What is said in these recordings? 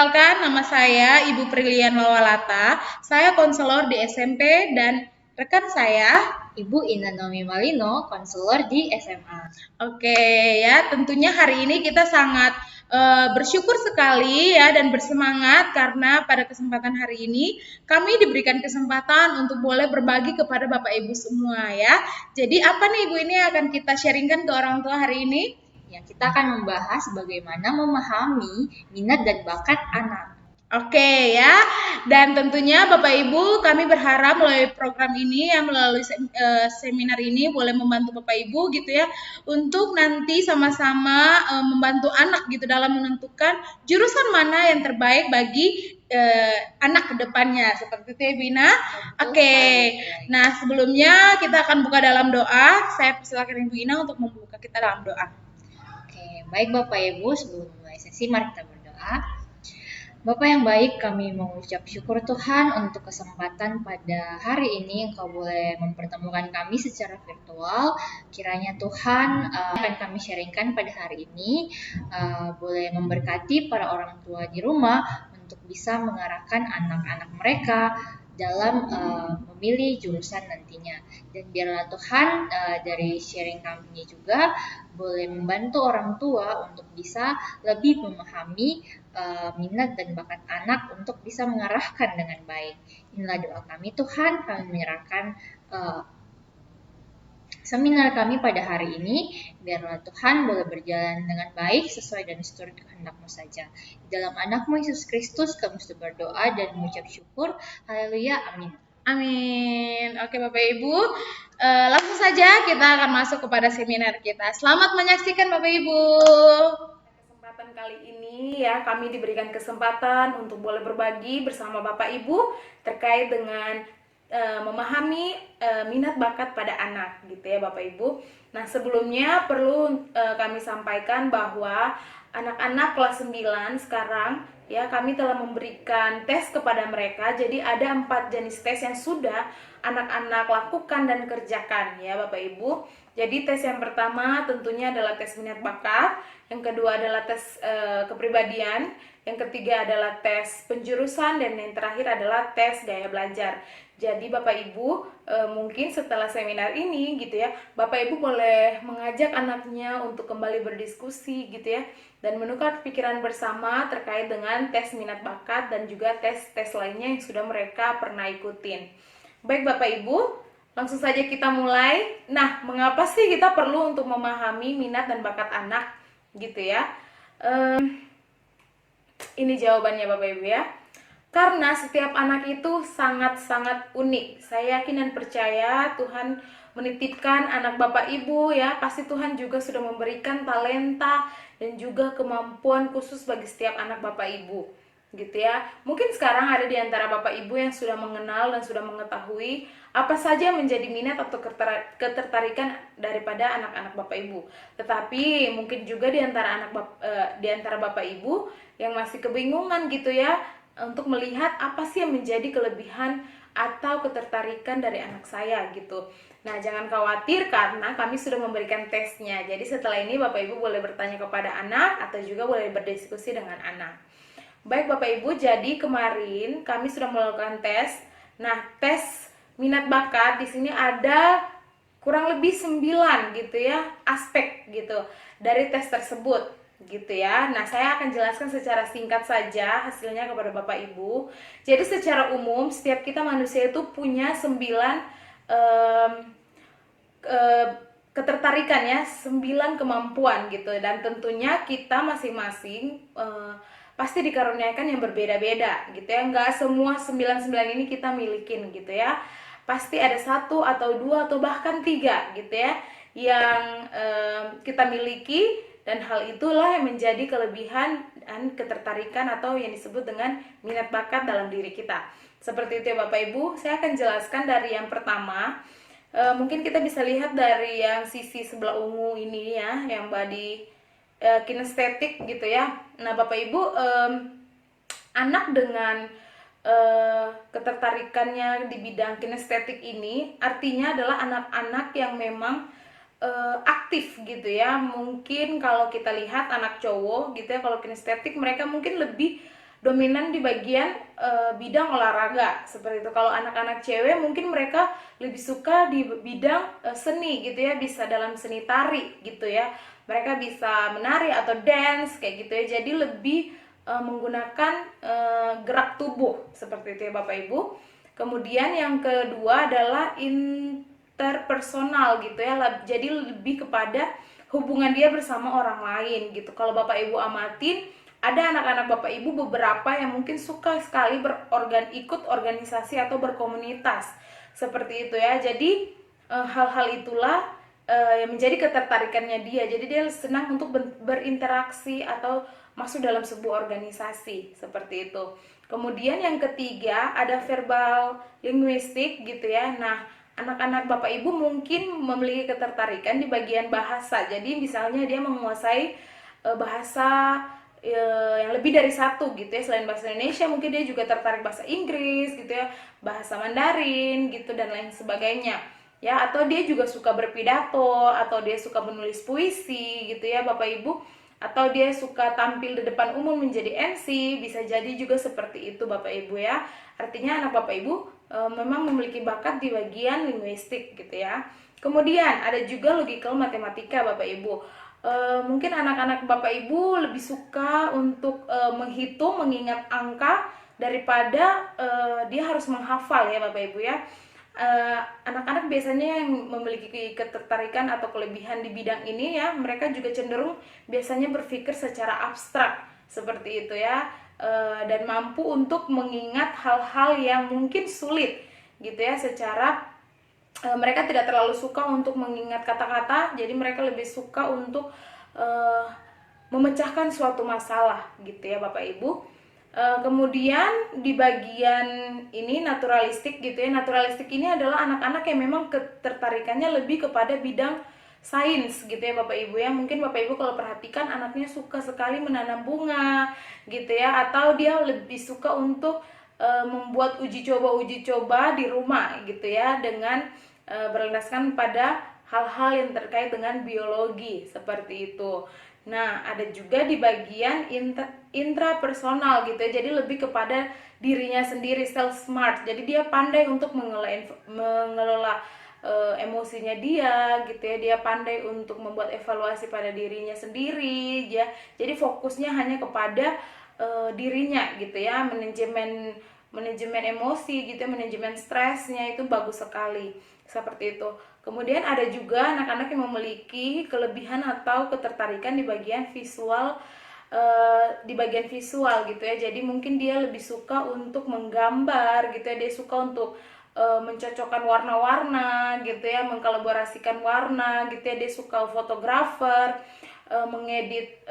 Perkenalkan, nama saya Ibu Prilian Lawalata. Saya konselor di SMP dan rekan saya. Ibu Ina Nomi Malino, konselor di SMA. Oke ya, tentunya hari ini kita sangat bersyukur sekali ya dan bersemangat karena pada kesempatan hari ini kami diberikan kesempatan untuk boleh berbagi kepada Bapak Ibu semua ya. Jadi apa nih Ibu ini akan kita sharingkan ke orang tua hari ini? Ya, kita akan membahas bagaimana memahami minat dan bakat anak. Oke ya, dan tentunya Bapak Ibu kami berharap melalui program ini ya melalui seminar ini boleh membantu Bapak Ibu gitu ya untuk nanti sama-sama membantu anak gitu dalam menentukan jurusan mana yang terbaik bagi anak kedepannya seperti itu ya Bina. Oke, nah sebelumnya kita akan buka dalam doa. Saya persilakan Ibu Ina untuk membuka kita dalam doa. Oke, baik Bapak Ibu, sebelum mulai sesi mari kita berdoa. Bapak yang baik, kami mengucap syukur Tuhan untuk kesempatan pada hari ini Engkau boleh mempertemukan kami secara virtual. Kiranya Tuhan akan kami sharingkan pada hari ini boleh memberkati para orang tua di rumah untuk bisa mengarahkan anak-anak mereka dalam memilih jurusan nantinya. Dan biarlah Tuhan dari sharing kami juga boleh membantu orang tua untuk bisa lebih memahami minat dan bakat anak untuk bisa mengarahkan dengan baik. Inilah doa kami Tuhan, kami menyerahkan seminar kami pada hari ini. Biarlah Tuhan boleh berjalan dengan baik sesuai dan seturut kehendak-Mu saja. Di dalam anak-Mu Yesus Kristus kami sudah berdoa dan mengucap syukur. Haleluya, amin. Amin. Oke Bapak Ibu, langsung saja kita akan masuk kepada seminar kita. Selamat menyaksikan Bapak Ibu. Kesempatan kali ini ya kami diberikan kesempatan untuk boleh berbagi bersama Bapak Ibu terkait dengan memahami minat bakat pada anak gitu ya Bapak Ibu. Nah sebelumnya perlu kami sampaikan bahwa anak-anak kelas 9 sekarang ya kami telah memberikan tes kepada mereka. Jadi ada 4 jenis tes yang sudah anak-anak lakukan dan kerjakan ya Bapak Ibu. Jadi tes yang pertama tentunya adalah tes minat bakat, yang kedua adalah tes kepribadian, yang ketiga adalah tes penjurusan, dan yang terakhir adalah tes gaya belajar. Jadi Bapak Ibu mungkin setelah seminar ini gitu ya, Bapak Ibu boleh mengajak anaknya untuk kembali berdiskusi gitu ya, dan menukar pikiran bersama terkait dengan tes minat bakat dan juga tes-tes lainnya yang sudah mereka pernah ikutin. Baik Bapak Ibu, langsung saja kita mulai. Nah, mengapa sih kita perlu untuk memahami minat dan bakat anak gitu ya? Ini jawabannya Bapak Ibu ya. Karena setiap anak itu sangat-sangat unik. Saya yakin dan percaya Tuhan menitipkan anak Bapak Ibu ya. Pasti Tuhan juga sudah memberikan talenta dan juga kemampuan khusus bagi setiap anak Bapak Ibu. Gitu ya. Mungkin sekarang ada di antara Bapak Ibu yang sudah mengenal dan sudah mengetahui apa saja menjadi minat atau ketertarikan daripada anak-anak Bapak Ibu. Tetapi mungkin juga di antara Bapak Ibu yang masih kebingungan gitu ya untuk melihat apa sih yang menjadi kelebihan atau ketertarikan dari anak saya gitu. Nah, jangan khawatir karena kami sudah memberikan tesnya. Jadi setelah ini Bapak Ibu boleh bertanya kepada anak atau juga boleh berdiskusi dengan anak. Baik Bapak Ibu, jadi kemarin kami sudah melakukan tes. Nah, tes minat bakat di sini ada kurang lebih 9 gitu ya aspek gitu dari tes tersebut gitu ya. Nah, saya akan jelaskan secara singkat saja hasilnya kepada Bapak Ibu. Jadi secara umum setiap kita manusia itu punya 9 ketertarikan ya, 9 kemampuan gitu, dan tentunya kita masing-masing pasti dikaruniakan yang berbeda-beda gitu ya. Nggak semua 9 ini kita milikin gitu ya. Pasti ada 1 atau 2 atau bahkan 3 gitu ya yang kita miliki, dan hal itulah yang menjadi kelebihan dan ketertarikan atau yang disebut dengan minat bakat dalam diri kita. Seperti itu ya Bapak Ibu. Saya akan jelaskan dari yang pertama. Mungkin kita bisa lihat dari yang sisi sebelah ungu ini ya, yang body kinestetik gitu ya. Nah Bapak Ibu, anak dengan ketertarikannya di bidang kinestetik ini artinya adalah anak-anak yang memang aktif gitu ya. Mungkin kalau kita lihat anak cowok gitu ya, kalau kinestetik mereka mungkin lebih dominan di bagian bidang olahraga seperti itu. Kalau anak-anak cewek mungkin mereka lebih suka di bidang seni gitu ya, bisa dalam seni tari gitu ya, mereka bisa menari atau dance kayak gitu ya, jadi lebih menggunakan gerak tubuh seperti itu ya Bapak Ibu. Kemudian yang kedua adalah interpersonal gitu ya, jadi lebih kepada hubungan dia bersama orang lain gitu. Kalau Bapak Ibu amatin, ada anak-anak Bapak Ibu beberapa yang mungkin suka sekali ikut organisasi atau berkomunitas seperti itu ya. Jadi hal-hal itulah yang menjadi ketertarikannya dia. Jadi dia senang untuk berinteraksi atau masuk dalam sebuah organisasi seperti itu. Kemudian yang ketiga ada verbal linguistik gitu ya. Nah, anak-anak Bapak Ibu mungkin memiliki ketertarikan di bagian bahasa. Jadi misalnya dia menguasai bahasa yang lebih dari satu gitu ya, selain bahasa Indonesia mungkin dia juga tertarik bahasa Inggris gitu ya, bahasa Mandarin gitu dan lain sebagainya ya, atau dia juga suka berpidato, atau dia suka menulis puisi gitu ya Bapak Ibu, atau dia suka tampil di depan umum menjadi MC, bisa jadi juga seperti itu Bapak Ibu ya. Artinya anak Bapak Ibu memang memiliki bakat di bagian linguistik gitu ya. Kemudian ada juga logical matematika Bapak Ibu. Mungkin anak-anak Bapak Ibu lebih suka untuk menghitung, mengingat angka daripada dia harus menghafal ya Bapak Ibu ya. Anak-anak biasanya yang memiliki ketertarikan atau kelebihan di bidang ini ya, mereka juga cenderung biasanya berpikir secara abstrak seperti itu ya, dan mampu untuk mengingat hal-hal yang mungkin sulit gitu ya, secara mereka tidak terlalu suka untuk mengingat kata-kata, jadi mereka lebih suka untuk memecahkan suatu masalah gitu ya Bapak Ibu. Kemudian di bagian ini naturalistik gitu ya, naturalistik ini adalah anak-anak yang memang ketertarikannya lebih kepada bidang sains gitu ya Bapak Ibu ya. Mungkin Bapak Ibu kalau perhatikan anaknya suka sekali menanam bunga gitu ya, atau dia lebih suka untuk membuat uji coba di rumah gitu ya, dengan berlandaskan pada hal-hal yang terkait dengan biologi seperti itu. Nah, ada juga di bagian intrapersonal gitu ya, jadi lebih kepada dirinya sendiri, self smart. Jadi dia pandai untuk mengelola emosinya dia gitu ya, dia pandai untuk membuat evaluasi pada dirinya sendiri ya. Jadi fokusnya hanya kepada dirinya gitu ya, manajemen emosi gitu ya, manajemen stresnya itu bagus sekali seperti itu. Kemudian ada juga anak-anak yang memiliki kelebihan atau ketertarikan di bagian visual gitu ya. Jadi mungkin dia lebih suka untuk menggambar gitu ya, dia suka untuk mencocokkan warna-warna gitu ya, mengkolaborasikan warna gitu ya, dia suka fotografer, mengedit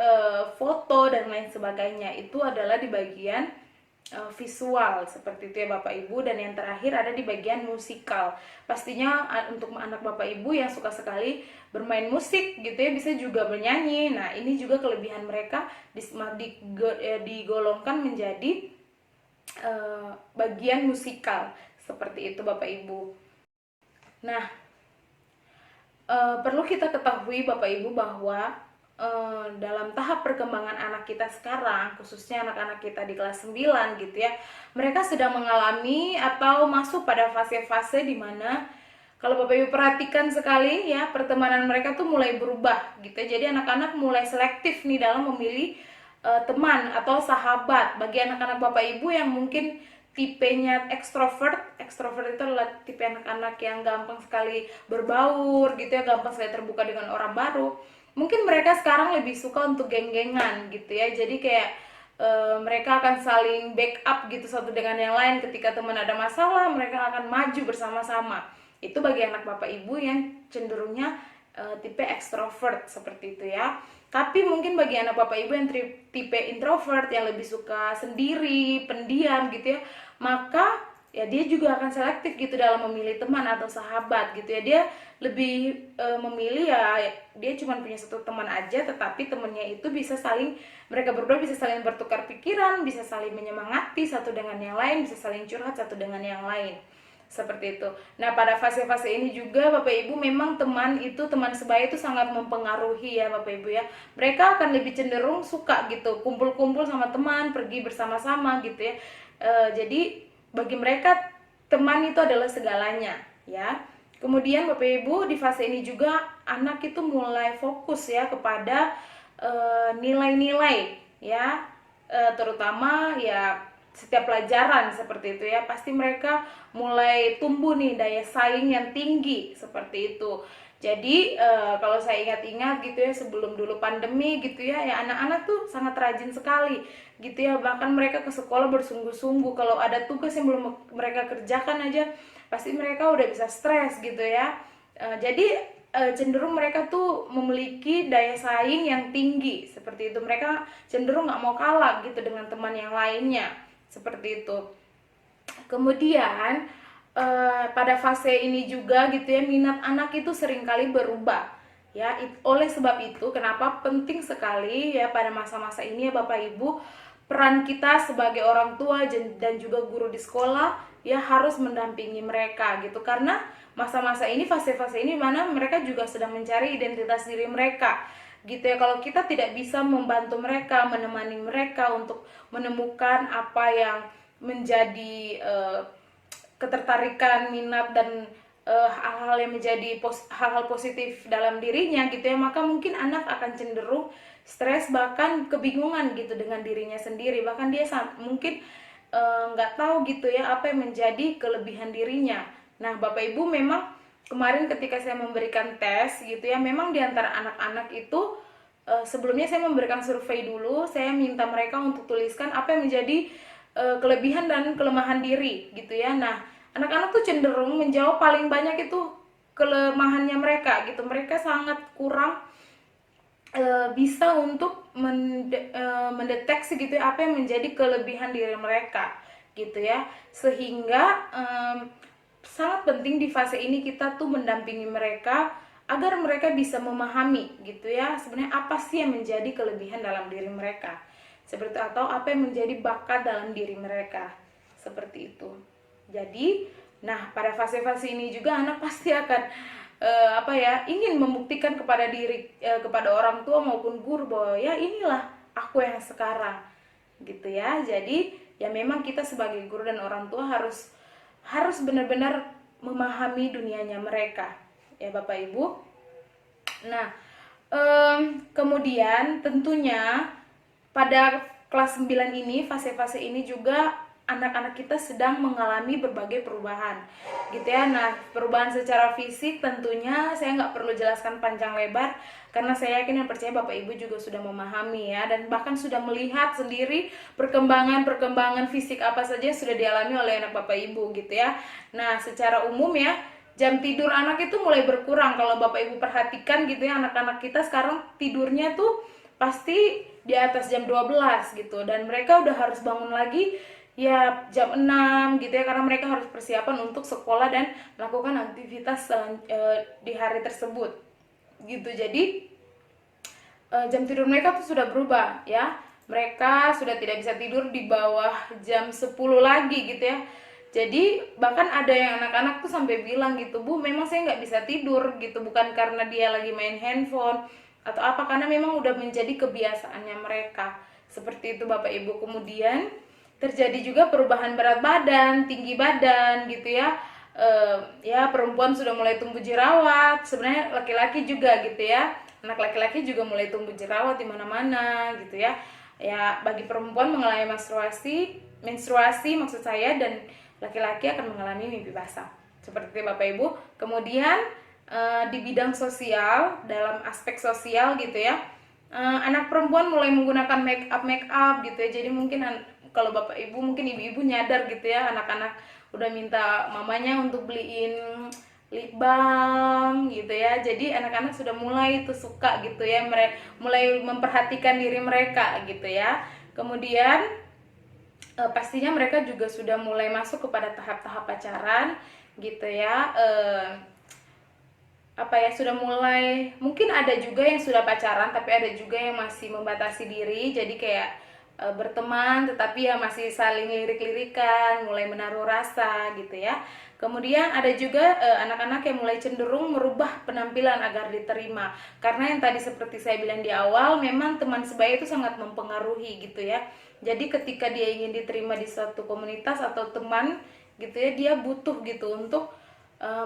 foto dan lain sebagainya. Itu adalah di bagian visual seperti itu ya Bapak Ibu. Dan yang terakhir ada di bagian musikal. Pastinya untuk anak Bapak Ibu yang suka sekali bermain musik gitu ya, bisa juga bernyanyi. Nah, ini juga kelebihan mereka digolongkan menjadi bagian musikal seperti itu Bapak Ibu. Nah, perlu kita ketahui Bapak Ibu bahwa dalam tahap perkembangan anak kita sekarang, khususnya anak-anak kita di kelas 9 gitu ya, mereka sedang mengalami atau masuk pada fase-fase di mana kalau Bapak Ibu perhatikan sekali ya, pertemanan mereka tuh mulai berubah gitu ya. Jadi anak-anak mulai selektif nih dalam memilih teman atau sahabat. Bagi anak-anak Bapak Ibu yang mungkin tipenya ekstrovert itu adalah tipe anak-anak yang gampang sekali berbaur gitu ya, gampang sekali terbuka dengan orang baru. Mungkin mereka sekarang lebih suka untuk geng-gengan gitu ya, jadi kayak mereka akan saling backup gitu satu dengan yang lain. Ketika teman ada masalah, mereka akan maju bersama-sama. Itu bagi anak Bapak Ibu yang cenderungnya tipe ekstrovert seperti itu ya. Tapi mungkin bagi anak Bapak Ibu yang tipe introvert, yang lebih suka sendiri, pendiam gitu ya, maka ya dia juga akan selektif gitu dalam memilih teman atau sahabat gitu ya. Dia lebih memilih ya, dia cuma punya satu teman aja, tetapi temannya itu mereka berdua bisa saling bertukar pikiran, bisa saling menyemangati satu dengan yang lain, bisa saling curhat satu dengan yang lain seperti itu. Nah, pada fase-fase ini juga Bapak Ibu memang teman sebaya itu sangat mempengaruhi ya Bapak Ibu ya. Mereka akan lebih cenderung suka gitu kumpul-kumpul sama teman, pergi bersama-sama gitu ya. Jadi bagi mereka teman itu adalah segalanya ya. Kemudian Bapak Ibu di fase ini juga anak itu mulai fokus ya kepada nilai-nilai ya, terutama ya setiap pelajaran seperti itu ya. Pasti mereka mulai tumbuh nih daya saing yang tinggi seperti itu. Jadi kalau saya ingat-ingat gitu ya, sebelum dulu pandemi gitu ya, anak-anak tuh sangat rajin sekali gitu ya. Bahkan mereka ke sekolah bersungguh-sungguh. Kalau ada tugas yang belum mereka kerjakan aja, pasti mereka udah bisa stres gitu ya. Jadi cenderung mereka tuh memiliki daya saing yang tinggi seperti itu. Mereka cenderung nggak mau kalah gitu dengan teman yang lainnya seperti itu. Kemudian pada fase ini juga gitu ya, minat anak itu seringkali berubah ya. Oleh sebab itu kenapa penting sekali ya pada masa-masa ini ya Bapak Ibu, peran kita sebagai orang tua dan juga guru di sekolah ya harus mendampingi mereka gitu. Karena masa-masa ini, fase-fase ini mana mereka juga sedang mencari identitas diri mereka gitu ya. Kalau kita tidak bisa membantu mereka, menemani mereka untuk menemukan apa yang menjadi ketertarikan, minat dan hal-hal yang menjadi hal-hal positif dalam dirinya gitu ya, maka mungkin anak akan cenderung stres, bahkan kebingungan gitu dengan dirinya sendiri. Bahkan dia mungkin nggak tahu gitu ya apa yang menjadi kelebihan dirinya. Nah Bapak Ibu, memang kemarin ketika saya memberikan tes gitu ya, memang diantara anak-anak itu sebelumnya saya memberikan survei dulu. Saya minta mereka untuk tuliskan apa yang menjadi kelebihan dan kelemahan diri gitu ya. Nah anak-anak tuh cenderung menjawab paling banyak itu kelemahannya mereka gitu. Mereka sangat kurang bisa untuk mendeteksi gitu ya apa yang menjadi kelebihan diri mereka gitu ya. Sehingga sangat penting di fase ini kita tuh mendampingi mereka agar mereka bisa memahami gitu ya, sebenarnya apa sih yang menjadi kelebihan dalam diri mereka seperti, atau apa yang menjadi bakat dalam diri mereka seperti itu. Jadi nah pada fase-fase ini juga anak pasti akan ingin membuktikan kepada kepada orang tua maupun guru bahwa ya inilah aku yang sekarang gitu ya. Jadi ya memang kita sebagai guru dan orang tua harus benar-benar memahami dunianya mereka ya Bapak Ibu. Nah kemudian tentunya pada kelas 9 ini, fase-fase ini juga anak-anak kita sedang mengalami berbagai perubahan gitu ya. Nah perubahan secara fisik tentunya saya nggak perlu jelaskan panjang lebar, karena saya yakin dan percaya Bapak Ibu juga sudah memahami ya, dan bahkan sudah melihat sendiri perkembangan fisik apa saja yang sudah dialami oleh anak Bapak Ibu gitu ya. Nah secara umum ya, jam tidur anak itu mulai berkurang. Kalau Bapak Ibu perhatikan gitu ya, anak-anak kita sekarang tidurnya tuh pasti di atas jam 12 gitu, dan mereka udah harus bangun lagi ya jam 6 gitu ya, karena mereka harus persiapan untuk sekolah dan melakukan aktivitas di hari tersebut gitu. Jadi jam tidur mereka tuh sudah berubah ya. Mereka sudah tidak bisa tidur di bawah jam 10 lagi gitu ya. Jadi bahkan ada yang anak-anak tuh sampai bilang gitu, Bu memang saya nggak bisa tidur gitu, bukan karena dia lagi main handphone atau apa, karena memang udah menjadi kebiasaannya mereka seperti itu Bapak Ibu. Kemudian terjadi juga perubahan berat badan, tinggi badan gitu ya. Ya perempuan sudah mulai tumbuh jerawat, sebenarnya laki-laki juga gitu ya, anak laki-laki juga mulai tumbuh jerawat di mana-mana gitu ya. Ya bagi perempuan mengalami menstruasi maksud saya, dan laki-laki akan mengalami mimpi basah seperti itu Bapak Ibu. Kemudian di bidang sosial, dalam aspek sosial gitu ya, anak perempuan mulai menggunakan make up gitu ya. Jadi mungkin kalau Bapak Ibu, mungkin ibu-ibu nyadar gitu ya, anak-anak udah minta mamanya untuk beliin lip balm gitu ya. Jadi anak-anak sudah mulai itu suka gitu ya, mulai memperhatikan diri mereka gitu ya. Kemudian pastinya mereka juga sudah mulai masuk kepada tahap-tahap pacaran gitu ya. Sudah mulai, mungkin ada juga yang sudah pacaran tapi ada juga yang masih membatasi diri. Jadi kayak berteman, tetapi ya masih saling lirik-lirikan, mulai menaruh rasa gitu ya. Kemudian ada juga anak-anak yang mulai cenderung merubah penampilan agar diterima. Karena yang tadi seperti saya bilang di awal, memang teman sebaya itu sangat mempengaruhi gitu ya. Jadi ketika dia ingin diterima di suatu komunitas atau teman gitu ya, dia butuh gitu untuk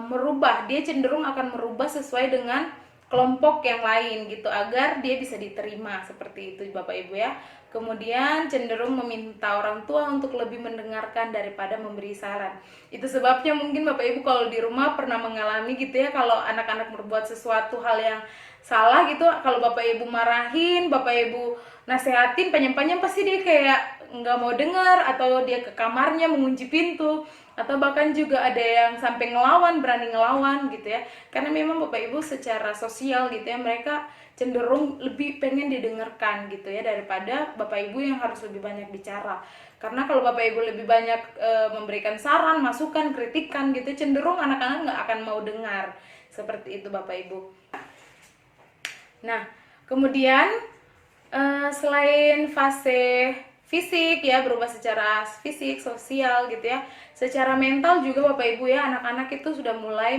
merubah. Dia cenderung akan merubah sesuai dengan kelompok yang lain gitu agar dia bisa diterima, seperti itu Bapak Ibu ya. Kemudian cenderung meminta orang tua untuk lebih mendengarkan daripada memberi saran. Itu sebabnya mungkin Bapak Ibu kalau di rumah pernah mengalami gitu ya, kalau anak-anak berbuat sesuatu hal yang salah gitu, kalau Bapak Ibu marahin, Bapak Ibu nasehatin, panjang-panjang pasti dia kayak nggak mau dengar, atau dia ke kamarnya mengunci pintu, atau bahkan juga ada yang sampai ngelawan, berani ngelawan gitu ya. Karena memang Bapak Ibu secara sosial gitu ya, mereka cenderung lebih pengen didengarkan gitu ya, daripada Bapak Ibu yang harus lebih banyak bicara. Karena kalau Bapak Ibu lebih banyak memberikan saran, masukan, kritikan gitu, cenderung anak-anak nggak akan mau dengar. Seperti itu Bapak Ibu. Nah, kemudian selain fase fisik ya, berubah secara fisik, sosial gitu ya, secara mental juga Bapak Ibu ya, anak-anak itu sudah mulai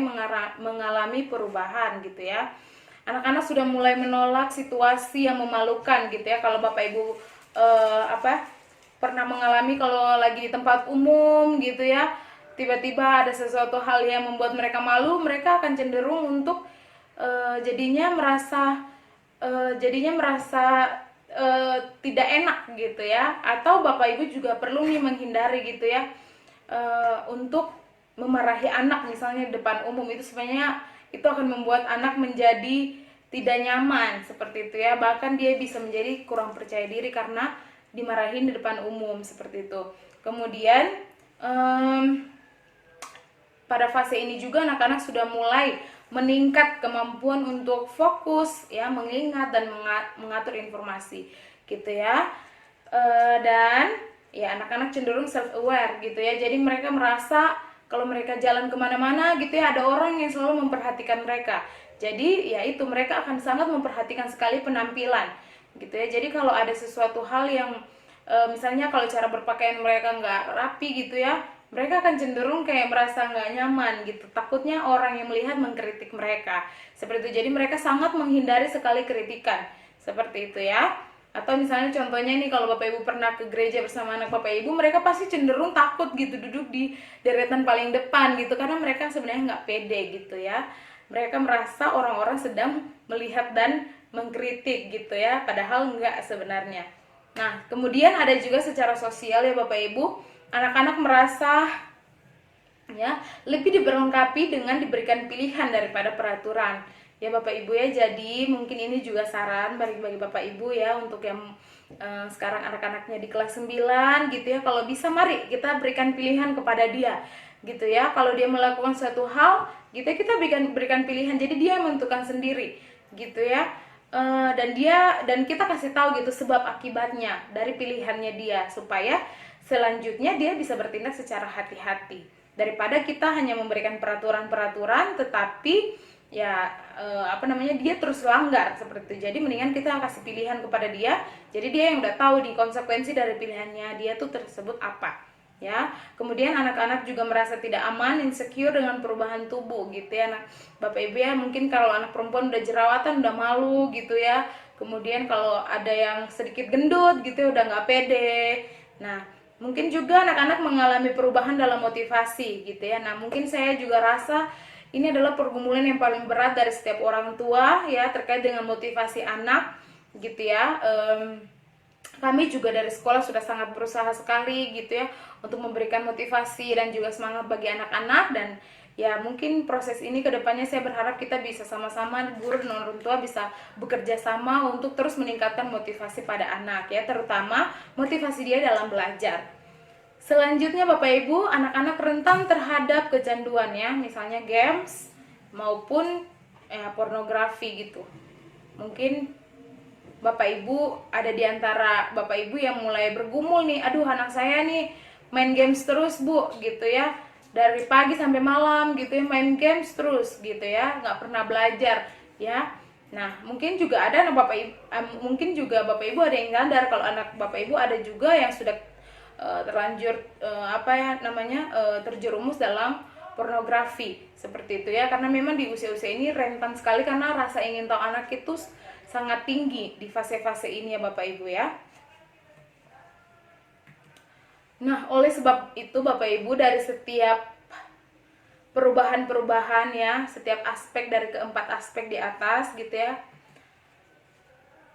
mengalami perubahan gitu ya. Anak-anak sudah mulai menolak situasi yang memalukan gitu ya. Kalau Bapak Ibu pernah mengalami kalau lagi di tempat umum gitu ya, tiba-tiba ada sesuatu hal yang membuat mereka malu, mereka akan cenderung untuk jadinya merasa tidak enak gitu ya. Atau Bapak Ibu juga perlu nih menghindari gitu ya, untuk memarahi anak misalnya di depan umum. Itu sebenarnya itu akan membuat anak menjadi tidak nyaman seperti itu ya. Bahkan dia bisa menjadi kurang percaya diri karena dimarahin di depan umum seperti itu. Kemudian pada fase ini juga anak-anak sudah mulai meningkat kemampuan untuk fokus ya, mengingat dan mengatur informasi gitu ya. Dan ya anak-anak cenderung self aware gitu ya. Jadi mereka merasa kalau mereka jalan kemana-mana gitu ya, ada orang yang selalu memperhatikan mereka. Jadi ya itu, mereka akan sangat memperhatikan sekali penampilan gitu ya. Jadi kalau ada sesuatu hal yang misalnya kalau cara berpakaian mereka nggak rapi gitu ya, mereka akan cenderung kayak merasa nggak nyaman gitu, takutnya orang yang melihat mengkritik mereka seperti itu. Jadi mereka sangat menghindari sekali kritikan seperti itu ya. Atau misalnya contohnya nih, kalau Bapak Ibu pernah ke gereja bersama anak Bapak Ibu, mereka pasti cenderung takut gitu duduk di deretan paling depan gitu, karena mereka sebenarnya nggak pede gitu ya. Mereka merasa orang-orang sedang melihat dan mengkritik gitu ya, padahal nggak sebenarnya. Nah, kemudian ada juga secara sosial ya Bapak Ibu, anak-anak merasa ya lebih diperlengkapi dengan diberikan pilihan daripada peraturan ya Bapak Ibu ya. Jadi mungkin ini juga saran bagi Bapak Ibu ya, untuk yang sekarang anak-anaknya di kelas 9 gitu ya, kalau bisa mari kita berikan pilihan kepada dia gitu ya. Kalau dia melakukan suatu hal gitu ya, kita berikan pilihan, jadi dia menentukan sendiri gitu ya. Dan kita kasih tahu gitu sebab akibatnya dari pilihannya dia, supaya selanjutnya dia bisa bertindak secara hati-hati, daripada kita hanya memberikan peraturan-peraturan tetapi ya dia terus langgar seperti itu. Jadi mendingan kita kasih pilihan kepada dia, jadi dia yang udah tahu di konsekuensi dari pilihannya dia tuh tersebut apa ya. Kemudian anak-anak juga merasa tidak aman, insecure dengan perubahan tubuh gitu ya. Nah, Bapak Ibu ya, mungkin kalau anak perempuan udah jerawatan udah malu gitu ya. Kemudian kalau ada yang sedikit gendut gitu ya, udah nggak pede. Nah, mungkin juga anak-anak mengalami perubahan dalam motivasi gitu ya. Nah, mungkin saya juga rasa ini adalah pergumulan yang paling berat dari setiap orang tua ya, terkait dengan motivasi anak gitu ya. Kami juga dari sekolah sudah sangat berusaha sekali gitu ya, untuk memberikan motivasi dan juga semangat bagi anak-anak. Dan ya mungkin proses ini kedepannya saya berharap kita bisa sama-sama, guru dan orang tua bisa bekerja sama untuk terus meningkatkan motivasi pada anak ya, terutama motivasi dia dalam belajar. Selanjutnya Bapak Ibu, anak-anak rentan terhadap kecanduan ya, misalnya games maupun pornografi gitu. Mungkin Bapak Ibu ada di antara Bapak Ibu yang mulai bergumul nih, aduh anak saya nih main games terus Bu gitu ya, dari pagi sampai malam gitu ya, main games terus gitu ya, nggak pernah belajar ya. Nah, mungkin juga ada anak Bapak Ibu, mungkin juga Bapak Ibu ada yang sadar kalau anak Bapak Ibu ada juga yang sudah terlanjur terjerumus dalam pornografi seperti itu ya, karena memang di usia-usia ini rentan sekali karena rasa ingin tahu anak itu sangat tinggi di fase-fase ini ya Bapak Ibu ya. Nah, oleh sebab itu Bapak Ibu, dari setiap perubahan-perubahan ya, setiap aspek dari keempat aspek di atas gitu ya,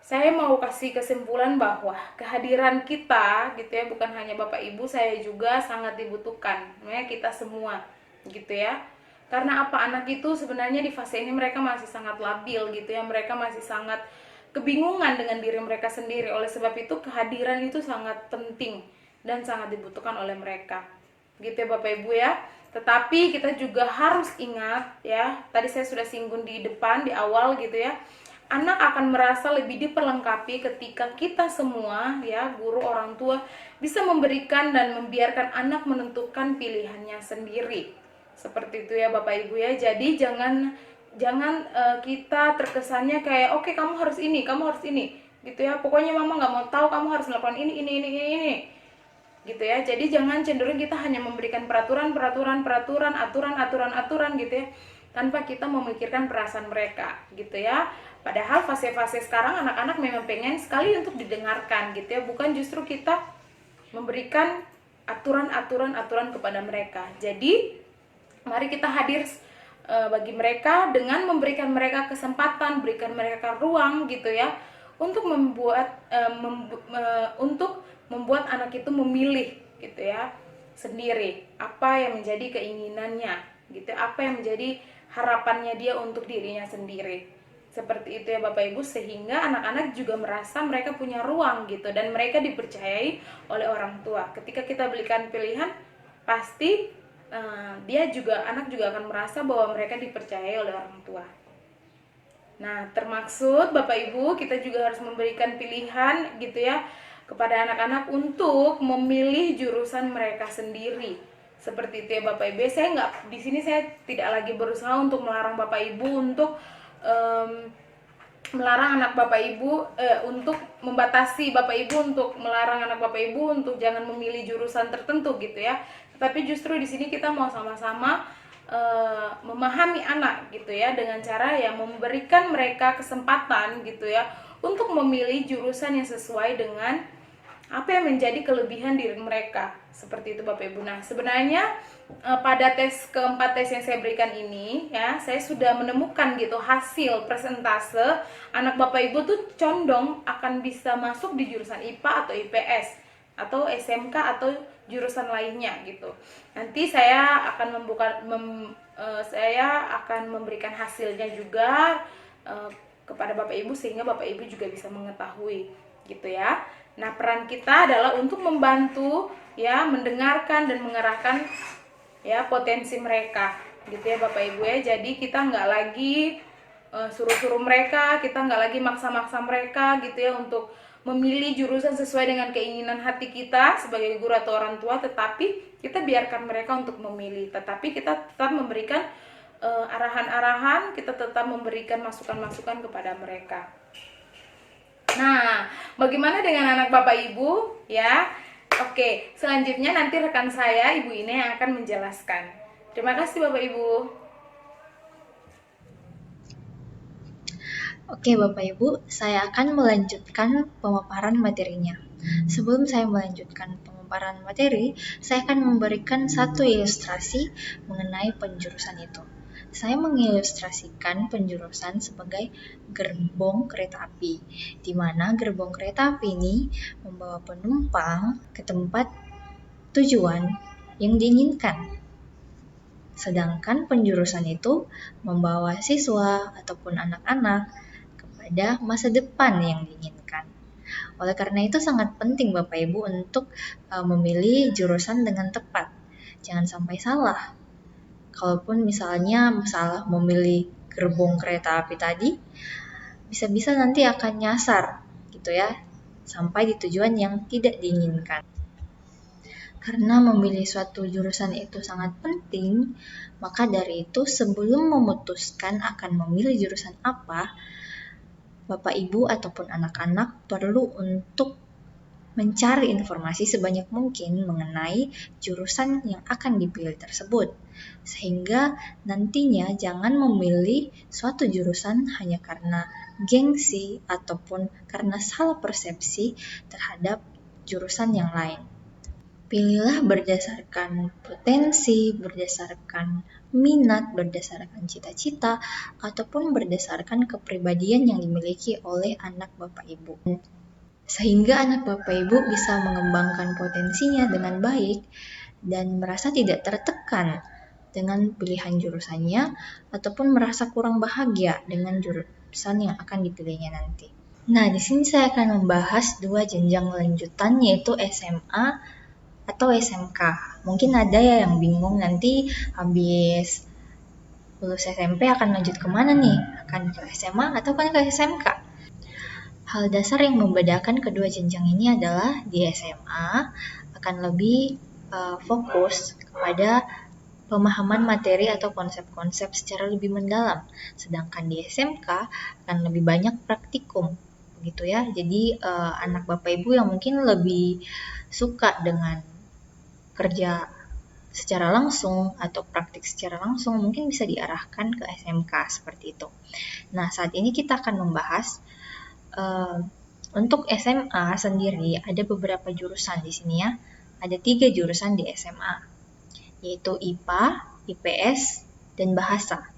saya mau kasih kesimpulan bahwa kehadiran kita gitu ya, bukan hanya Bapak Ibu, saya juga sangat dibutuhkan, kita semua gitu ya. Karena apa, anak itu sebenarnya di fase ini mereka masih sangat labil gitu ya, mereka masih sangat kebingungan dengan diri mereka sendiri. Oleh sebab itu kehadiran itu sangat penting dan sangat dibutuhkan oleh mereka gitu ya Bapak Ibu ya. Tetapi kita juga harus ingat ya, tadi saya sudah singgung di depan, di awal gitu ya, anak akan merasa lebih diperlengkapi ketika kita semua ya, guru, orang tua, bisa memberikan dan membiarkan anak menentukan pilihannya sendiri. Seperti itu ya Bapak Ibu ya. Jadi jangan kita terkesannya kayak oke, kamu harus ini gitu ya. Pokoknya mama nggak mau tahu, kamu harus melakukan ini gitu ya. Jadi jangan cenderung kita hanya memberikan aturan gitu ya, tanpa kita memikirkan perasaan mereka gitu ya. Padahal fase-fase sekarang anak-anak memang pengen sekali untuk didengarkan gitu ya, bukan justru kita memberikan aturan kepada mereka. Jadi mari kita hadir bagi mereka dengan memberikan mereka kesempatan, berikan mereka ruang gitu ya, untuk membuat anak itu memilih gitu ya sendiri apa yang menjadi keinginannya gitu, apa yang menjadi harapannya dia untuk dirinya sendiri. Seperti itu ya Bapak Ibu, sehingga anak-anak juga merasa mereka punya ruang gitu dan mereka dipercayai oleh orang tua. Ketika kita berikan pilihan, pasti anak juga akan merasa bahwa mereka dipercayai oleh orang tua. Nah, termaksud Bapak Ibu, kita juga harus memberikan pilihan gitu ya kepada anak-anak untuk memilih jurusan mereka sendiri. Seperti itu ya Bapak Ibu. Di sini saya tidak lagi berusaha untuk melarang Bapak Ibu untuk melarang anak Bapak Ibu untuk membatasi Bapak Ibu untuk melarang anak Bapak Ibu untuk jangan memilih jurusan tertentu gitu ya. Tapi justru di sini kita mau sama-sama memahami anak gitu ya, dengan cara yang memberikan mereka kesempatan gitu ya untuk memilih jurusan yang sesuai dengan apa yang menjadi kelebihan diri mereka. Seperti itu Bapak Ibu. Nah, sebenarnya pada keempat tes yang saya berikan ini ya, saya sudah menemukan gitu hasil persentase anak Bapak Ibu tuh condong akan bisa masuk di jurusan IPA atau IPS atau SMK atau jurusan lainnya gitu. Nanti saya akan memberikan hasilnya juga kepada Bapak Ibu sehingga Bapak Ibu juga bisa mengetahui gitu ya. Nah, peran kita adalah untuk membantu ya, mendengarkan dan mengarahkan ya potensi mereka gitu ya Bapak Ibu ya. Jadi kita nggak lagi suruh-suruh mereka, kita nggak lagi maksa-maksa mereka gitu ya untuk memilih jurusan sesuai dengan keinginan hati kita sebagai guru atau orang tua, tetapi kita biarkan mereka untuk memilih, tetapi kita tetap memberikan arahan-arahan, kita tetap memberikan masukan-masukan kepada mereka. Nah, bagaimana dengan anak Bapak Ibu ya? Oke, selanjutnya nanti rekan saya Ibu Ine yang akan menjelaskan. Terima kasih Bapak Ibu. Oke Bapak Ibu, saya akan melanjutkan pemaparan materinya. Sebelum saya melanjutkan pemaparan materi, saya akan memberikan satu ilustrasi mengenai penjurusan itu. Saya mengilustrasikan penjurusan sebagai gerbong kereta api, di mana gerbong kereta api ini membawa penumpang ke tempat tujuan yang diinginkan. Sedangkan penjurusan itu membawa siswa ataupun anak-anak pada masa depan yang diinginkan. Oleh karena itu sangat penting Bapak Ibu untuk memilih jurusan dengan tepat. Jangan sampai salah. Kalaupun misalnya salah memilih gerbong kereta api tadi, bisa-bisa nanti akan nyasar gitu ya, sampai di tujuan yang tidak diinginkan. Karena memilih suatu jurusan itu sangat penting, maka dari itu sebelum memutuskan akan memilih jurusan apa, Bapak Ibu ataupun anak-anak perlu untuk mencari informasi sebanyak mungkin mengenai jurusan yang akan dipilih tersebut. Sehingga nantinya jangan memilih suatu jurusan hanya karena gengsi ataupun karena salah persepsi terhadap jurusan yang lain. Pilihlah berdasarkan potensi, berdasarkan minat, berdasarkan cita-cita, ataupun berdasarkan kepribadian yang dimiliki oleh anak Bapak Ibu. Sehingga anak Bapak Ibu bisa mengembangkan potensinya dengan baik dan merasa tidak tertekan dengan pilihan jurusannya ataupun merasa kurang bahagia dengan jurusan yang akan dipilihnya nanti. Nah, di sini saya akan membahas dua jenjang lanjutan yaitu SMA atau SMK. Mungkin ada ya yang bingung nanti habis lulus SMP akan lanjut kemana nih? Akan ke SMA atau kan ke SMK? Hal dasar yang membedakan kedua jenjang ini adalah di SMA akan lebih fokus kepada pemahaman materi atau konsep-konsep secara lebih mendalam, sedangkan di SMK akan lebih banyak praktikum, gitu ya. Jadi anak Bapak Ibu yang mungkin lebih suka dengan kerja secara langsung atau praktik secara langsung mungkin bisa diarahkan ke SMK seperti itu. Nah, saat ini kita akan membahas untuk SMA sendiri ada beberapa jurusan di sini ya. Ada 3 jurusan di SMA, yaitu IPA, IPS, dan Bahasa.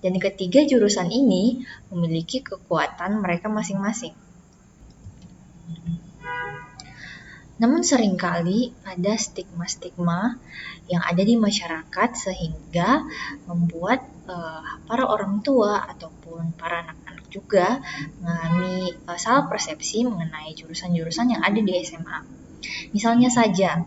Dan ketiga jurusan ini memiliki kekuatan mereka masing-masing. Namun seringkali ada stigma-stigma yang ada di masyarakat sehingga membuat para orang tua ataupun para anak-anak juga mengalami salah persepsi mengenai jurusan-jurusan yang ada di SMA. Misalnya saja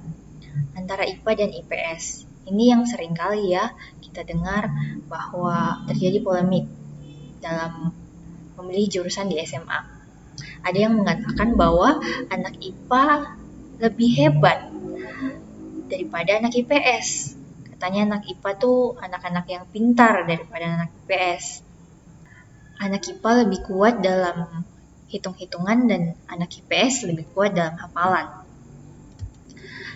antara IPA dan IPS. Ini yang seringkali ya kita dengar bahwa terjadi polemik dalam memilih jurusan di SMA. Ada yang mengatakan bahwa anak IPA lebih hebat daripada anak IPS. Katanya anak IPA tuh anak-anak yang pintar daripada anak IPS. Anak IPA lebih kuat dalam hitung-hitungan dan anak IPS lebih kuat dalam hafalan.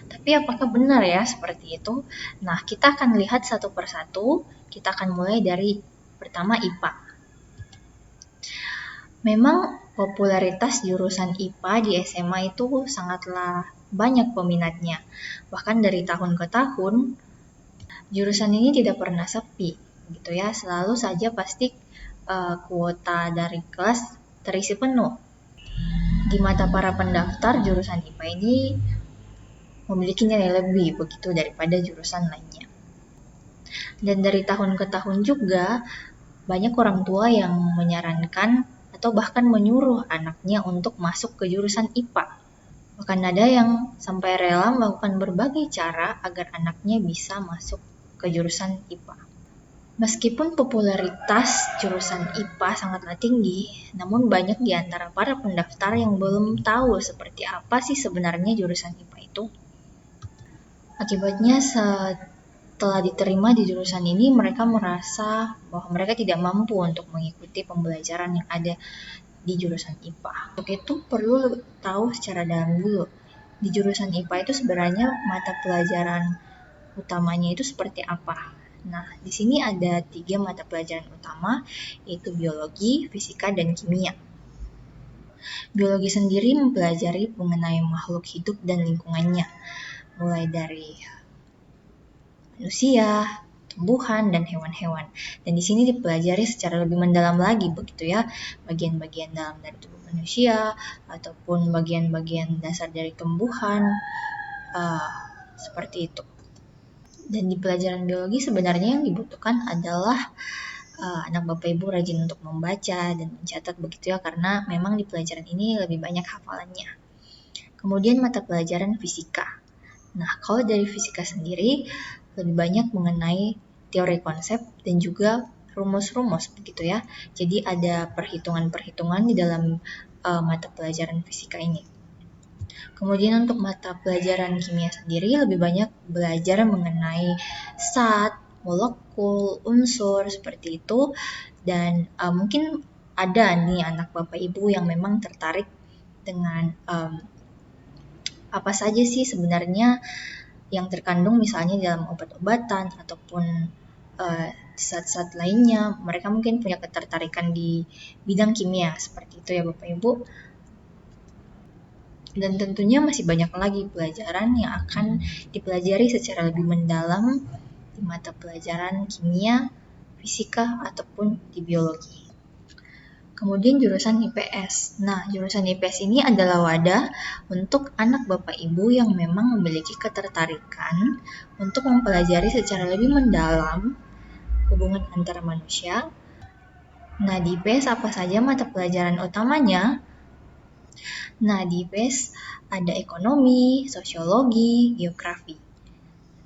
Tapi apakah benar ya seperti itu? Nah, kita akan lihat satu persatu. Kita akan mulai dari pertama IPA. Memang popularitas jurusan IPA di SMA itu sangatlah banyak peminatnya. Bahkan dari tahun ke tahun, jurusan ini tidak pernah sepi, gitu ya. Selalu saja pasti kuota dari kelas terisi penuh. Di mata para pendaftar, jurusan IPA ini memiliki nilai lebih begitu daripada jurusan lainnya. Dan dari tahun ke tahun juga, banyak orang tua yang menyarankan atau bahkan menyuruh anaknya untuk masuk ke jurusan IPA. Bahkan ada yang sampai rela melakukan berbagai cara agar anaknya bisa masuk ke jurusan IPA. Meskipun popularitas jurusan IPA sangatlah tinggi, namun banyak di antara para pendaftar yang belum tahu seperti apa sih sebenarnya jurusan IPA itu. Akibatnya setelah diterima di jurusan ini, mereka merasa bahwa mereka tidak mampu untuk mengikuti pembelajaran yang ada di jurusan IPA. Untuk itu perlu tahu secara dalam dulu. Di jurusan IPA itu sebenarnya mata pelajaran utamanya itu seperti apa. Nah, di sini ada 3 mata pelajaran utama, yaitu biologi, fisika, dan kimia. Biologi sendiri mempelajari mengenai makhluk hidup dan lingkungannya, mulai dari manusia, tumbuhan, dan hewan-hewan. Dan di sini dipelajari secara lebih mendalam lagi begitu ya, bagian-bagian dalam dari tubuh manusia, ataupun bagian-bagian dasar dari tumbuhan, seperti itu. Dan di pelajaran biologi sebenarnya yang dibutuhkan adalah anak Bapak Ibu rajin untuk membaca dan mencatat begitu ya, karena memang di pelajaran ini lebih banyak hafalannya. Kemudian mata pelajaran fisika. Nah, kalau dari fisika sendiri lebih banyak mengenai teori konsep dan juga rumus-rumus begitu ya. Jadi ada perhitungan-perhitungan di dalam mata pelajaran fisika ini. Kemudian untuk mata pelajaran kimia sendiri lebih banyak belajar mengenai zat, molekul, unsur seperti itu, dan mungkin ada nih anak Bapak Ibu yang memang tertarik dengan apa saja sih sebenarnya yang terkandung misalnya dalam obat-obatan ataupun zat-zat lainnya. Mereka mungkin punya ketertarikan di bidang kimia, seperti itu ya Bapak Ibu. Dan tentunya masih banyak lagi pelajaran yang akan dipelajari secara lebih mendalam di mata pelajaran kimia, fisika, ataupun di biologi. Kemudian jurusan IPS. Nah, jurusan IPS ini adalah wadah untuk anak Bapak Ibu yang memang memiliki ketertarikan untuk mempelajari secara lebih mendalam hubungan antara manusia. Nah, di IPS apa saja mata pelajaran utamanya? Nah, di IPS ada ekonomi, sosiologi, geografi.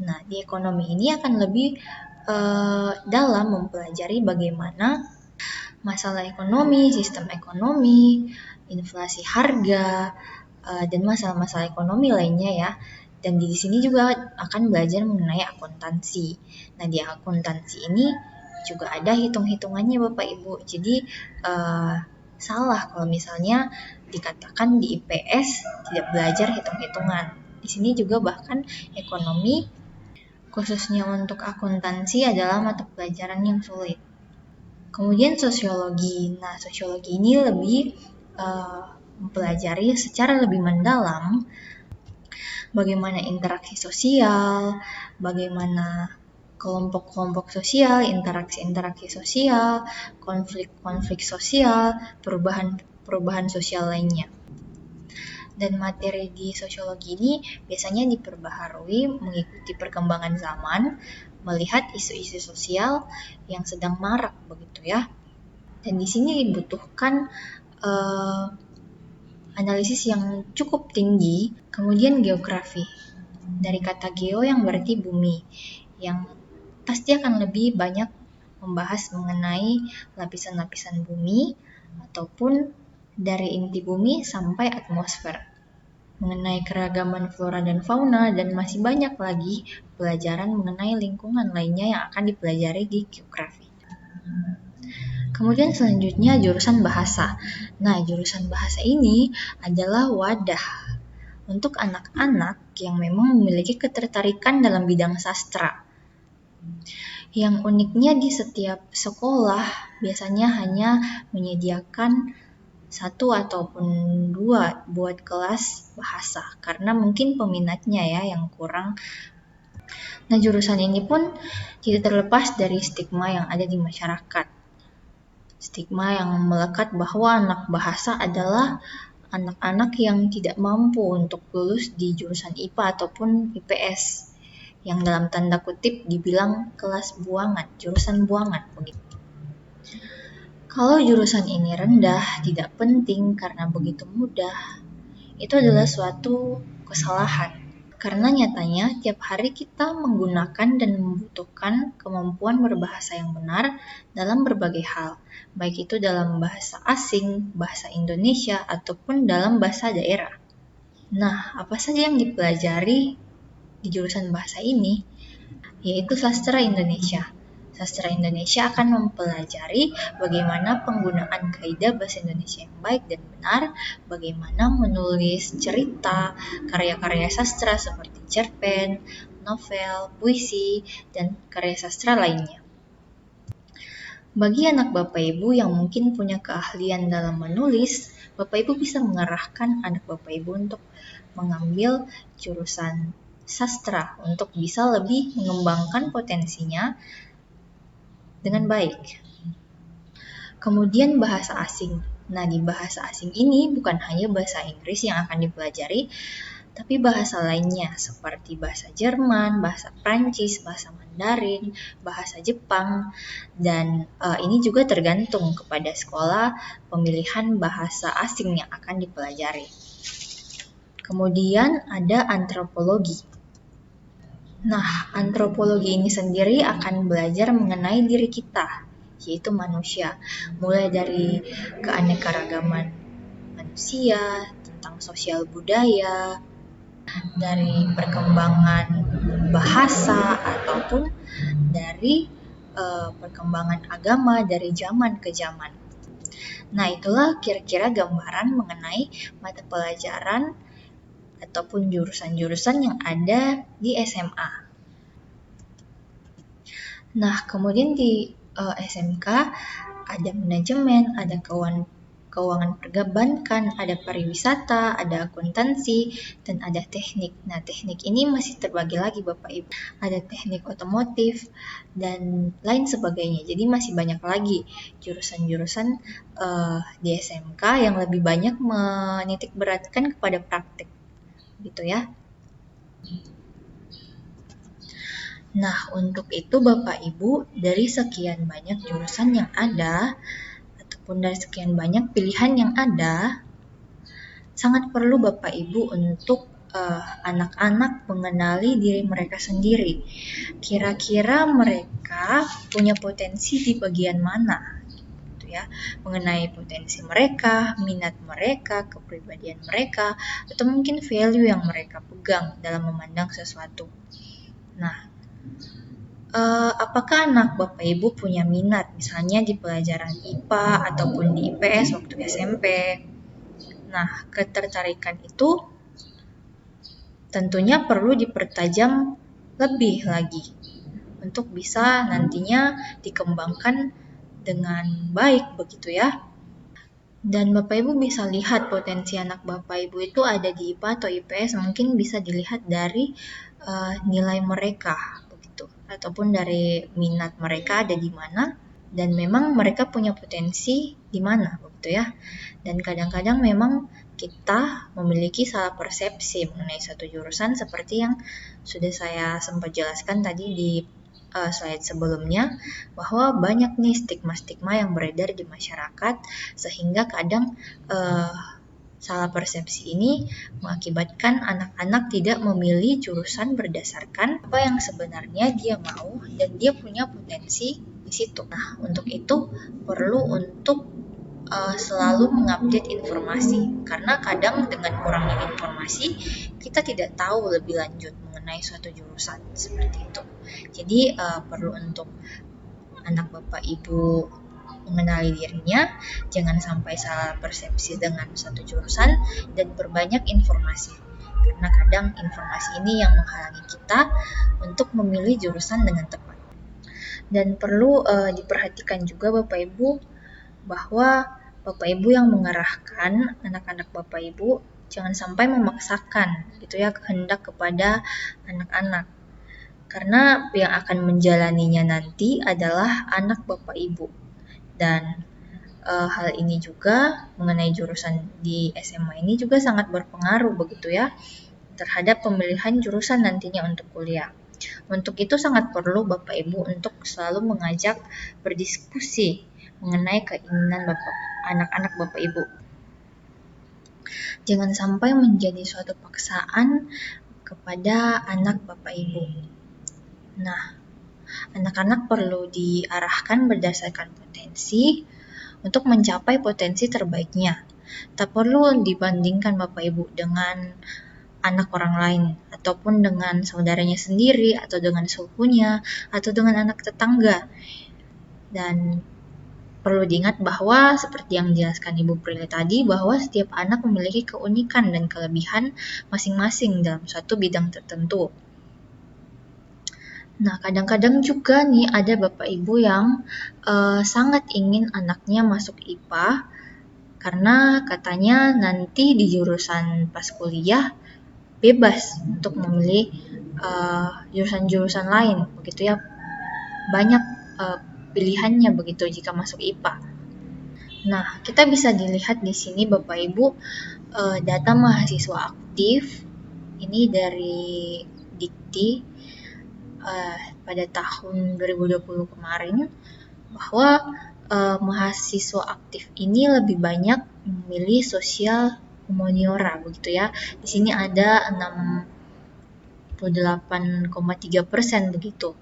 Nah, di ekonomi ini akan lebih dalam mempelajari bagaimana masalah ekonomi, sistem ekonomi, inflasi harga, dan masalah-masalah ekonomi lainnya ya. Dan di sini juga akan belajar mengenai akuntansi. Nah, di akuntansi ini juga ada hitung-hitungannya Bapak Ibu. Jadi salah kalau misalnya dikatakan di IPS tidak belajar hitung-hitungan. Di sini juga bahkan ekonomi khususnya untuk akuntansi adalah mata pelajaran yang sulit. Kemudian sosiologi. Nah, sosiologi ini lebih mempelajari secara lebih mendalam bagaimana interaksi sosial, bagaimana kelompok-kelompok sosial, interaksi-interaksi sosial, konflik-konflik sosial, perubahan sosial lainnya. Dan materi di sosiologi ini biasanya diperbaharui mengikuti perkembangan zaman, melihat isu-isu sosial yang sedang marak begitu ya. Dan di sini dibutuhkan analisis yang cukup tinggi. Kemudian geografi, dari kata geo yang berarti bumi, yang pasti akan lebih banyak membahas mengenai lapisan-lapisan bumi ataupun dari inti bumi sampai atmosfer, mengenai keragaman flora dan fauna, dan masih banyak lagi pelajaran mengenai lingkungan lainnya yang akan dipelajari di geografi. Kemudian selanjutnya jurusan bahasa. Nah, jurusan bahasa ini adalah wadah untuk anak-anak yang memang memiliki ketertarikan dalam bidang sastra. Yang uniknya di setiap sekolah biasanya hanya menyediakan 1 ataupun 2 buat kelas bahasa, karena mungkin peminatnya ya yang kurang. Nah, jurusan ini pun tidak terlepas dari stigma yang ada di masyarakat. Stigma yang melekat bahwa anak bahasa adalah anak-anak yang tidak mampu untuk lulus di jurusan IPA ataupun IPS, yang dalam tanda kutip dibilang kelas buangan, jurusan buangan begitu. Kalau jurusan ini rendah, tidak penting karena begitu mudah, itu adalah suatu kesalahan. Karena nyatanya tiap hari kita menggunakan dan membutuhkan kemampuan berbahasa yang benar dalam berbagai hal, baik itu dalam bahasa asing, bahasa Indonesia, ataupun dalam bahasa daerah. Nah, apa saja yang dipelajari di jurusan bahasa ini? Yaitu sastra Indonesia. Sastra Indonesia akan mempelajari bagaimana penggunaan kaidah bahasa Indonesia yang baik dan benar, bagaimana menulis cerita, karya-karya sastra seperti cerpen, novel, puisi, dan karya sastra lainnya. Bagi anak Bapak Ibu yang mungkin punya keahlian dalam menulis, Bapak Ibu bisa mengarahkan anak Bapak Ibu untuk mengambil jurusan sastra untuk bisa lebih mengembangkan potensinya dengan baik. Kemudian bahasa asing. Nah, di bahasa asing ini bukan hanya bahasa Inggris yang akan dipelajari, tapi bahasa lainnya seperti bahasa Jerman, bahasa Prancis, bahasa Mandarin, bahasa Jepang, dan ini juga tergantung kepada sekolah pemilihan bahasa asing yang akan dipelajari. Kemudian ada antropologi. Nah, antropologi ini sendiri akan belajar mengenai diri kita, yaitu manusia. Mulai dari keanekaragaman manusia, tentang sosial budaya, dari perkembangan bahasa, ataupun dari perkembangan agama dari zaman ke zaman. Nah, itulah kira-kira gambaran mengenai mata pelajaran ataupun jurusan-jurusan yang ada di SMA. Nah, kemudian di SMK ada manajemen, ada keuangan perbankan, ada pariwisata, ada akuntansi, dan ada teknik. Nah, teknik ini masih terbagi lagi Bapak Ibu. Ada teknik otomotif dan lain sebagainya. Jadi masih banyak lagi jurusan-jurusan di SMK yang lebih banyak menitik beratkan kepada praktik, gitu ya. Nah, untuk itu Bapak Ibu, dari sekian banyak jurusan yang ada, ataupun dari sekian banyak pilihan yang ada, sangat perlu Bapak Ibu untuk anak-anak mengenali diri mereka sendiri. Kira-kira mereka punya potensi di bagian mana? Gitu ya. Mengenai potensi mereka, minat mereka, kepribadian mereka, atau mungkin value yang mereka pegang dalam memandang sesuatu. Nah, apakah anak Bapak Ibu punya minat misalnya di pelajaran IPA ataupun di IPS waktu SMP? Nah, ketertarikan itu tentunya perlu dipertajam lebih lagi untuk bisa nantinya dikembangkan dengan baik begitu ya. Dan Bapak Ibu bisa lihat potensi anak Bapak Ibu itu ada di IPA atau IPS, mungkin bisa dilihat dari nilai mereka begitu, ataupun dari minat mereka ada di mana, dan memang mereka punya potensi di mana begitu ya. Dan kadang-kadang memang kita memiliki salah persepsi mengenai satu jurusan seperti yang sudah saya sempat jelaskan tadi di slide sebelumnya, bahwa banyak nih stigma-stigma yang beredar di masyarakat sehingga kadang salah persepsi ini mengakibatkan anak-anak tidak memilih jurusan berdasarkan apa yang sebenarnya dia mau dan dia punya potensi di situ. Nah, untuk itu perlu untuk selalu mengupdate informasi, karena kadang dengan kurangnya informasi kita tidak tahu lebih lanjut mengenai suatu jurusan seperti itu. Jadi perlu untuk anak Bapak Ibu mengenali dirinya, jangan sampai salah persepsi dengan satu jurusan, dan perbanyak informasi. Karena kadang informasi ini yang menghalangi kita untuk memilih jurusan dengan tepat. Dan perlu diperhatikan juga Bapak Ibu bahwa Bapak Ibu yang mengarahkan anak-anak Bapak Ibu jangan sampai memaksakan gitu ya kehendak kepada anak-anak. Karena yang akan menjalaninya nanti adalah anak Bapak Ibu. Dan hal ini juga mengenai jurusan di SMA ini juga sangat berpengaruh begitu ya terhadap pemilihan jurusan nantinya untuk kuliah. Untuk itu sangat perlu Bapak Ibu untuk selalu mengajak berdiskusi mengenai keinginan anak-anak Bapak Ibu. Jangan sampai menjadi suatu paksaan kepada anak Bapak Ibu. Nah, anak-anak perlu diarahkan berdasarkan potensi untuk mencapai potensi terbaiknya. Tak perlu dibandingkan Bapak Ibu dengan anak orang lain, ataupun dengan saudaranya sendiri, atau dengan sepupunya, atau dengan anak tetangga. Dan perlu diingat bahwa seperti yang dijelaskan Ibu Prilly tadi, bahwa setiap anak memiliki keunikan dan kelebihan masing-masing dalam suatu bidang tertentu. Nah, kadang-kadang juga nih ada Bapak Ibu yang sangat ingin anaknya masuk IPA karena katanya nanti di jurusan pas kuliah bebas untuk memilih jurusan-jurusan lain, begitu ya. Banyak pilihannya begitu jika masuk IPA. Nah, kita bisa dilihat di sini Bapak Ibu data mahasiswa aktif ini dari Dikti pada tahun 2020 kemarin, bahwa mahasiswa aktif ini lebih banyak memilih sosial humaniora begitu ya. Di sini ada 68,3% begitu.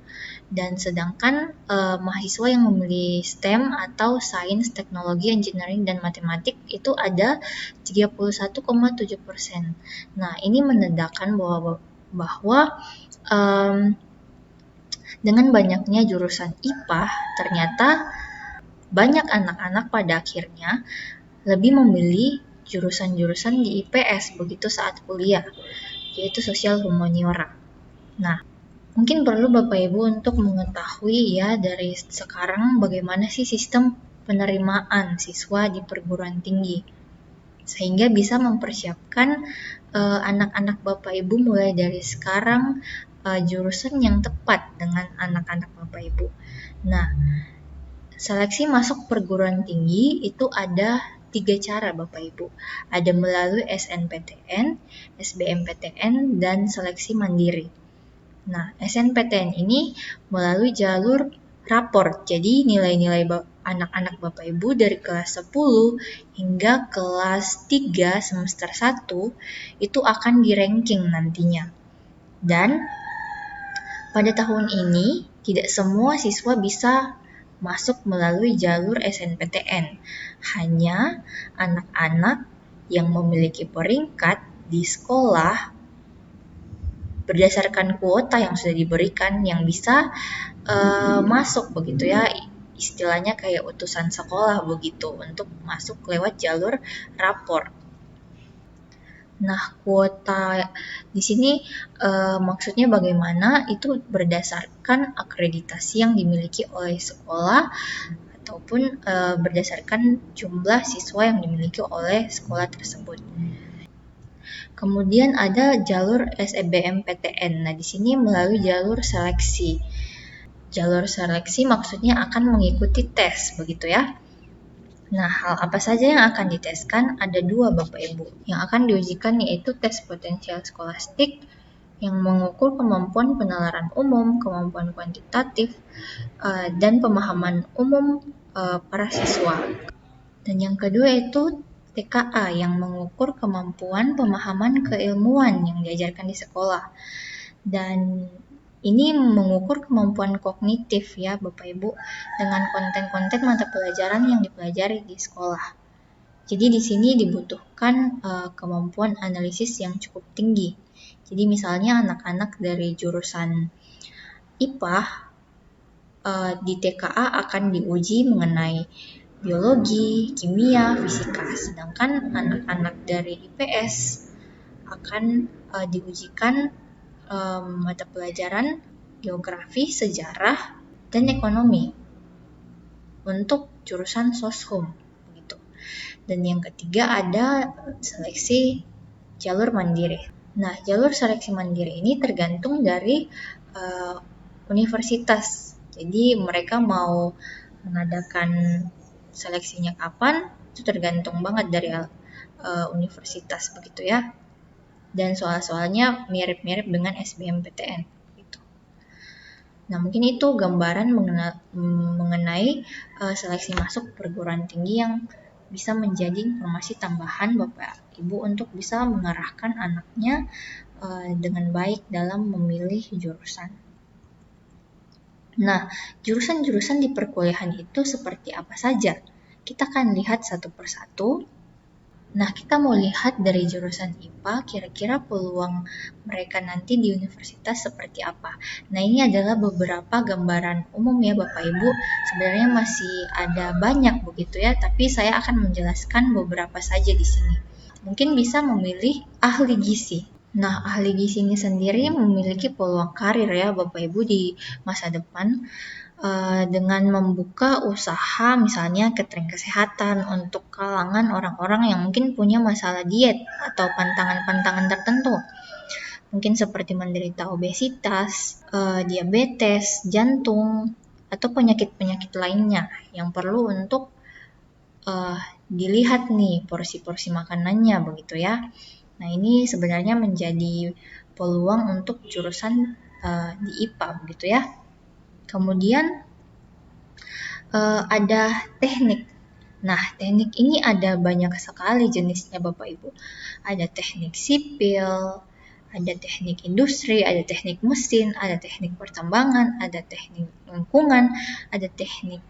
Dan sedangkan mahasiswa yang memilih STEM atau Sains, Teknologi, Engineering, dan Matematik itu ada 31,7%. Nah, ini menandakan bahwa dengan banyaknya jurusan IPA, ternyata banyak anak-anak pada akhirnya lebih memilih jurusan-jurusan di IPS begitu saat kuliah, yaitu sosial humaniora. Nah, mungkin perlu Bapak Ibu untuk mengetahui ya dari sekarang bagaimana sih sistem penerimaan siswa di perguruan tinggi, sehingga bisa mempersiapkan anak-anak Bapak Ibu mulai dari sekarang jurusan yang tepat dengan anak-anak Bapak Ibu. Nah, seleksi masuk perguruan tinggi itu ada 3 cara Bapak Ibu. Ada melalui SNPTN, SBMPTN, dan seleksi mandiri. Nah, SNPTN ini melalui jalur raport. Jadi nilai-nilai anak-anak Bapak Ibu dari kelas 10 hingga kelas 3 semester 1 itu akan di-ranking nantinya. Dan pada tahun ini tidak semua siswa bisa masuk melalui jalur SNPTN. Hanya anak-anak yang memiliki peringkat di sekolah berdasarkan kuota yang sudah diberikan yang bisa masuk begitu ya, istilahnya kayak utusan sekolah begitu untuk masuk lewat jalur rapor. Nah, kuota di sini maksudnya bagaimana? Itu berdasarkan akreditasi yang dimiliki oleh sekolah ataupun berdasarkan jumlah siswa yang dimiliki oleh sekolah tersebut. Kemudian ada jalur SBMPTN. Nah, di sini melalui jalur seleksi. Jalur seleksi maksudnya akan mengikuti tes, begitu ya. Nah, hal apa saja yang akan diteskan? Ada 2 Bapak Ibu. Yang akan diujikan yaitu tes potensial skolastik yang mengukur kemampuan penalaran umum, kemampuan kuantitatif, dan pemahaman umum para siswa. Dan yang kedua itu TKA yang mengukur kemampuan pemahaman keilmuan yang diajarkan di sekolah. Dan ini mengukur kemampuan kognitif ya Bapak Ibu dengan konten-konten mata pelajaran yang dipelajari di sekolah. Jadi di sini dibutuhkan kemampuan analisis yang cukup tinggi. Jadi misalnya anak-anak dari jurusan IPA di TKA akan diuji mengenai biologi, kimia, fisika. Sedangkan anak-anak dari IPS akan diujikan mata pelajaran geografi, sejarah, dan ekonomi untuk jurusan soshum begitu. Dan yang ketiga ada seleksi jalur mandiri. Nah, jalur seleksi mandiri ini tergantung dari universitas. Jadi mereka mau mengadakan seleksinya kapan itu tergantung banget dari universitas begitu ya. Dan soal-soalnya mirip-mirip dengan SBMPTN gitu. Nah, mungkin itu gambaran mengenai seleksi masuk perguruan tinggi yang bisa menjadi informasi tambahan Bapak Ibu untuk bisa mengarahkan anaknya dengan baik dalam memilih jurusan. Nah, jurusan-jurusan di perkuliahan itu seperti apa saja? Kita akan lihat satu persatu. Nah, kita mau lihat dari jurusan IPA, kira-kira peluang mereka nanti di universitas seperti apa. Nah, ini adalah beberapa gambaran umum ya Bapak Ibu. Sebenarnya masih ada banyak begitu ya, tapi saya akan menjelaskan beberapa saja di sini. Mungkin bisa memilih ahli gizi. Nah, ahli gizi ini sendiri memiliki peluang karir ya Bapak Ibu di masa depan. Dengan membuka usaha misalnya catering kesehatan untuk kalangan orang-orang yang mungkin punya masalah diet atau pantangan-pantangan tertentu. Mungkin seperti menderita obesitas, diabetes, jantung, atau penyakit-penyakit lainnya yang perlu untuk dilihat nih porsi-porsi makanannya begitu ya. Nah, ini sebenarnya menjadi peluang untuk jurusan di IPA begitu ya. Kemudian ada teknik. Nah, teknik ini ada banyak sekali jenisnya Bapak Ibu. Ada teknik sipil, ada teknik industri, ada teknik mesin, ada teknik pertambangan, ada teknik lingkungan, ada teknik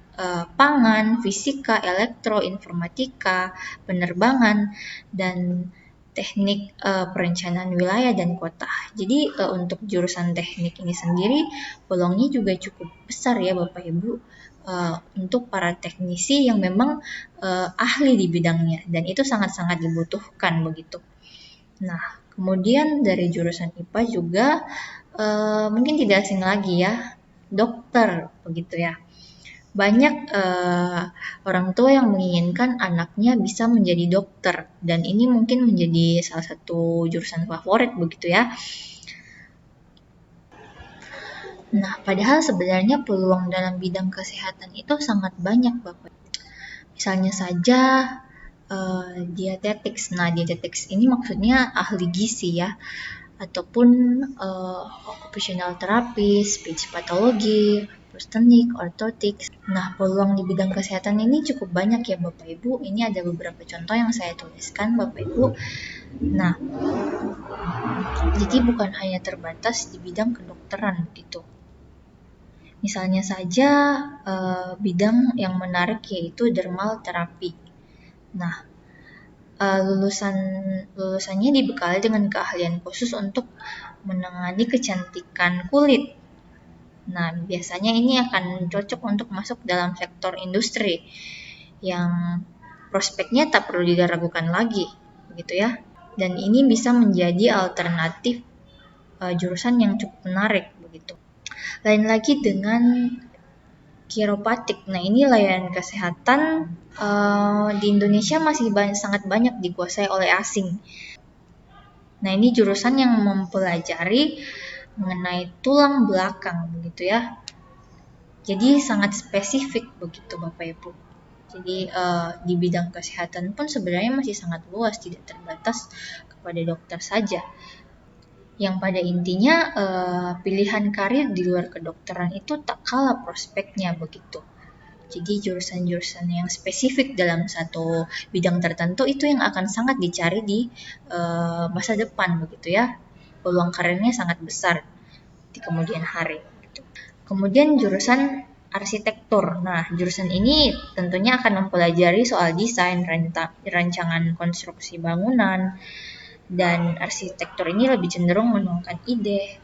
pangan, fisika, elektro, informatika, penerbangan, dan teknik perencanaan wilayah dan kota. Jadi untuk jurusan teknik ini sendiri peluangnya juga cukup besar ya Bapak Ibu untuk para teknisi yang memang ahli di bidangnya dan itu sangat-sangat dibutuhkan begitu. Nah, kemudian dari jurusan IPA juga mungkin tidak asing lagi ya, dokter begitu ya. Banyak orang tua yang menginginkan anaknya bisa menjadi dokter dan ini mungkin menjadi salah satu jurusan favorit begitu ya. Nah, padahal sebenarnya peluang dalam bidang kesehatan itu sangat banyak Bapak. Misalnya saja dietetics. Nah, dietetics ini maksudnya ahli gizi ya, ataupun occupational therapy, speech pathology, prosthetic, orthotics. Nah, peluang di bidang kesehatan ini cukup banyak ya Bapak Ibu. Ini ada beberapa contoh yang saya tuliskan Bapak Ibu. Nah, jadi bukan hanya terbatas di bidang kedokteran gitu. Misalnya saja bidang yang menarik yaitu dermal terapi. Nah, lulusannya dibekali dengan keahlian khusus untuk menangani kecantikan kulit. Nah, biasanya ini akan cocok untuk masuk dalam sektor industri yang prospeknya tak perlu diragukan lagi, begitu ya. Dan ini bisa menjadi alternatif jurusan yang cukup menarik begitu. Lain lagi dengan kiropatik. Nah, ini layanan kesehatan di Indonesia masih sangat banyak dikuasai oleh asing. Nah, ini jurusan yang mempelajari mengenai tulang belakang begitu ya. Jadi sangat spesifik begitu Bapak Ibu. Jadi di bidang kesehatan pun sebenarnya masih sangat luas, tidak terbatas kepada dokter saja. Yang pada intinya pilihan karir di luar kedokteran itu tak kalah prospeknya begitu. Jadi jurusan-jurusan yang spesifik dalam satu bidang tertentu itu yang akan sangat dicari di masa depan begitu ya. Peluang karirnya sangat besar di kemudian hari. Gitu. Kemudian jurusan arsitektur. Nah, jurusan ini tentunya akan mempelajari soal desain, rancangan konstruksi bangunan, dan arsitektur ini lebih cenderung menuangkan ide,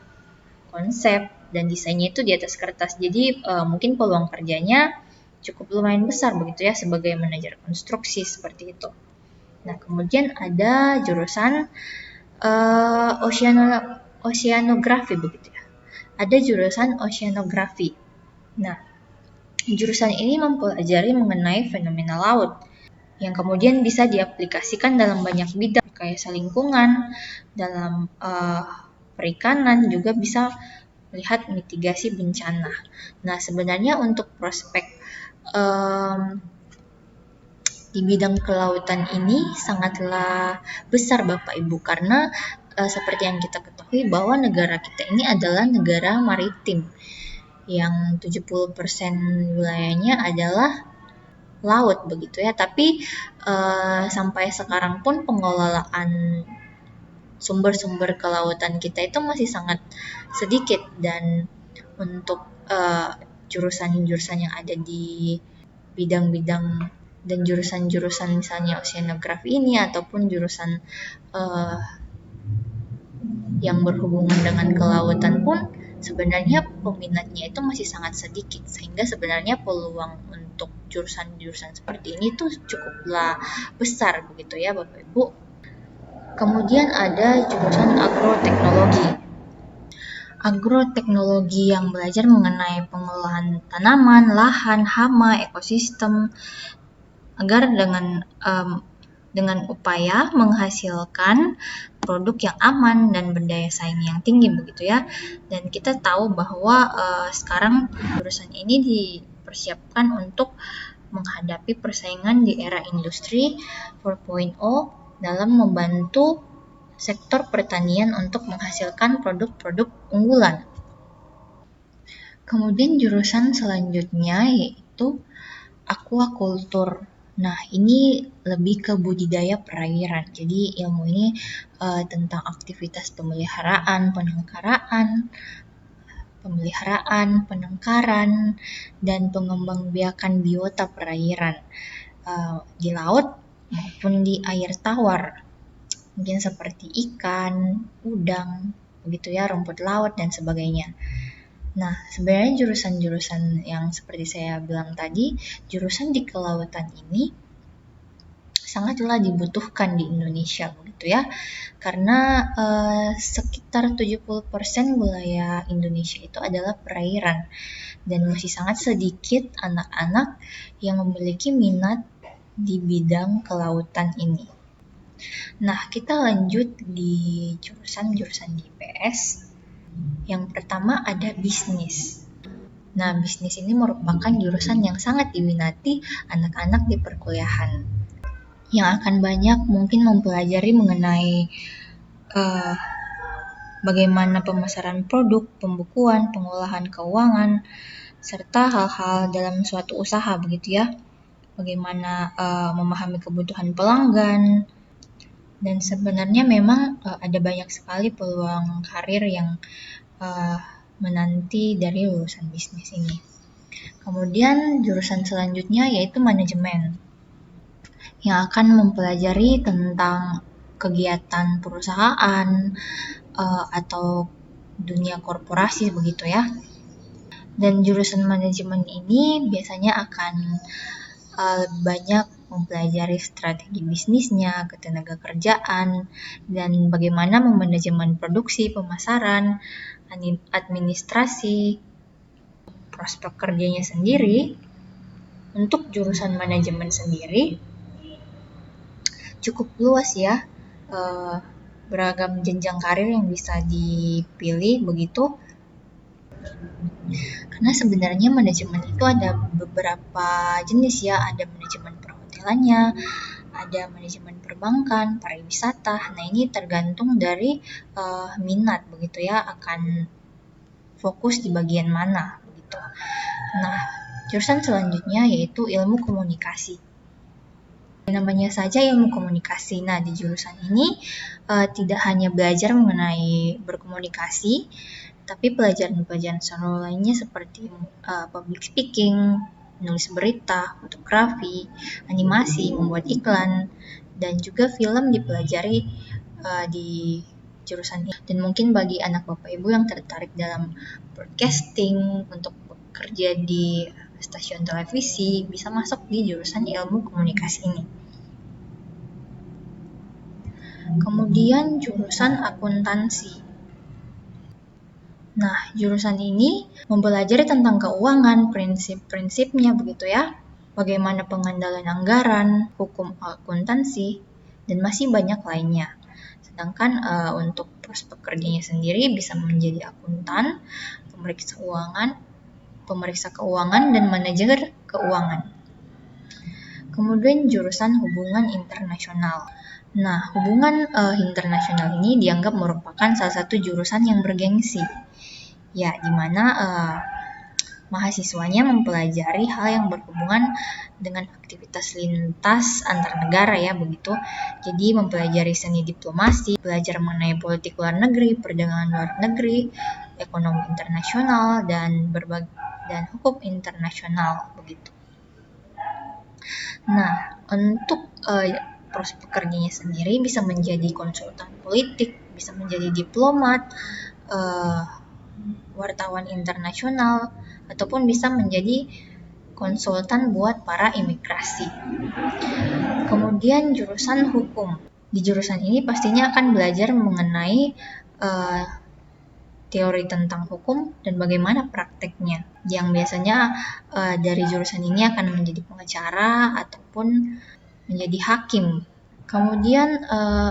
konsep, dan desainnya itu di atas kertas. Jadi mungkin peluang kerjanya cukup lumayan besar begitu ya sebagai manajer konstruksi seperti itu. Nah, kemudian ada jurusan oceanografi begitu ya. Ada jurusan oceanografi. Nah, jurusan ini mempelajari mengenai fenomena laut yang kemudian bisa diaplikasikan dalam banyak bidang kayak lingkungan, dalam perikanan juga bisa melihat mitigasi bencana. Nah, sebenarnya untuk prospek di bidang kelautan ini sangatlah besar Bapak Ibu karena seperti yang kita ketahui bahwa negara kita ini adalah negara maritim yang 70% wilayahnya adalah laut begitu ya. Tapi sampai sekarang pun pengelolaan sumber-sumber kelautan kita itu masih sangat sedikit dan untuk jurusan-jurusan yang ada di bidang-bidang dan jurusan-jurusan misalnya oceanografi ini ataupun jurusan yang berhubungan dengan kelautan pun sebenarnya peminatnya itu masih sangat sedikit sehingga sebenarnya peluang untuk jurusan-jurusan seperti ini tuh cukuplah besar begitu ya Bapak Ibu. Kemudian ada jurusan agroteknologi. Agroteknologi yang belajar mengenai pengolahan tanaman, lahan, hama, ekosistem agar dengan upaya menghasilkan produk yang aman dan berdaya saing yang tinggi begitu ya. Dan kita tahu bahwa sekarang jurusan ini dipersiapkan untuk menghadapi persaingan di era industri 4.0 dalam membantu sektor pertanian untuk menghasilkan produk-produk unggulan. Kemudian jurusan selanjutnya yaitu aquaculture. Nah, ini lebih ke budidaya perairan. Jadi ilmu ini tentang aktivitas pemeliharaan, penangkaran, dan pengembangbiakan biota perairan di laut maupun di air tawar. mungkin seperti ikan, udang, begitu ya, rumput laut dan sebagainya. Nah, sebenarnya jurusan-jurusan yang seperti saya bilang tadi, jurusan di kelautan ini sangatlah dibutuhkan di Indonesia begitu ya. Karena sekitar 70% wilayah Indonesia itu adalah perairan dan masih sangat sedikit anak-anak yang memiliki minat di bidang kelautan ini. Nah, kita lanjut di jurusan-jurusan di IPS. Yang pertama ada bisnis. Nah, bisnis ini merupakan jurusan yang sangat diminati anak-anak di perkuliahan. Yang akan banyak mungkin mempelajari mengenai bagaimana pemasaran produk, pembukuan, pengolahan keuangan, serta hal-hal dalam suatu usaha begitu ya. Bagaimana memahami kebutuhan pelanggan, dan sebenarnya memang ada banyak sekali peluang karir yang menanti dari lulusan bisnis ini. Kemudian jurusan selanjutnya yaitu manajemen, yang akan mempelajari tentang kegiatan perusahaan atau dunia korporasi begitu ya. Dan jurusan manajemen ini biasanya akan banyak mempelajari strategi bisnisnya, ketenaga kerjaan, dan bagaimana memanajemen produksi, pemasaran, administrasi, prospek kerjanya sendiri. Untuk jurusan manajemen sendiri cukup luas ya, beragam jenjang karir yang bisa dipilih begitu. Karena sebenarnya manajemen itu ada beberapa jenis ya, ada manajemen perhotelannya, ada manajemen perbankan, pariwisata. Nah, ini tergantung dari minat begitu ya, akan fokus di bagian mana begitu. Nah, jurusan selanjutnya yaitu ilmu komunikasi. Namanya saja ilmu komunikasi. Nah, di jurusan ini tidak hanya belajar mengenai berkomunikasi, tapi pelajaran-pelajaran seru lainnya seperti public speaking, menulis berita, fotografi, animasi, membuat iklan, dan juga film dipelajari di jurusan ini. Dan mungkin bagi anak Bapak Ibu yang tertarik dalam broadcasting untuk bekerja di stasiun televisi, bisa masuk di jurusan ilmu komunikasi ini. Kemudian jurusan akuntansi. Nah, jurusan ini mempelajari tentang keuangan, prinsip-prinsipnya begitu ya, bagaimana pengandalan anggaran, hukum akuntansi, dan masih banyak lainnya. Sedangkan untuk prospek kerjanya sendiri bisa menjadi akuntan, pemeriksa keuangan, dan manajer keuangan. Kemudian jurusan hubungan internasional. Nah, hubungan internasional ini dianggap merupakan salah satu jurusan yang bergengsi. Ya, di mana mahasiswanya mempelajari hal yang berhubungan dengan aktivitas lintas antar negara ya begitu. Jadi mempelajari seni diplomasi, belajar mengenai politik luar negeri, perdagangan luar negeri, ekonomi internasional dan hukum internasional begitu. Nah, untuk prospek kerjanya sendiri bisa menjadi konsultan politik, bisa menjadi diplomat, wartawan internasional, ataupun bisa menjadi konsultan buat para imigrasi. Kemudian jurusan hukum. Di jurusan ini pastinya akan belajar mengenai teori tentang hukum dan bagaimana prakteknya. Yang biasanya dari jurusan ini akan menjadi pengacara ataupun menjadi hakim. Kemudian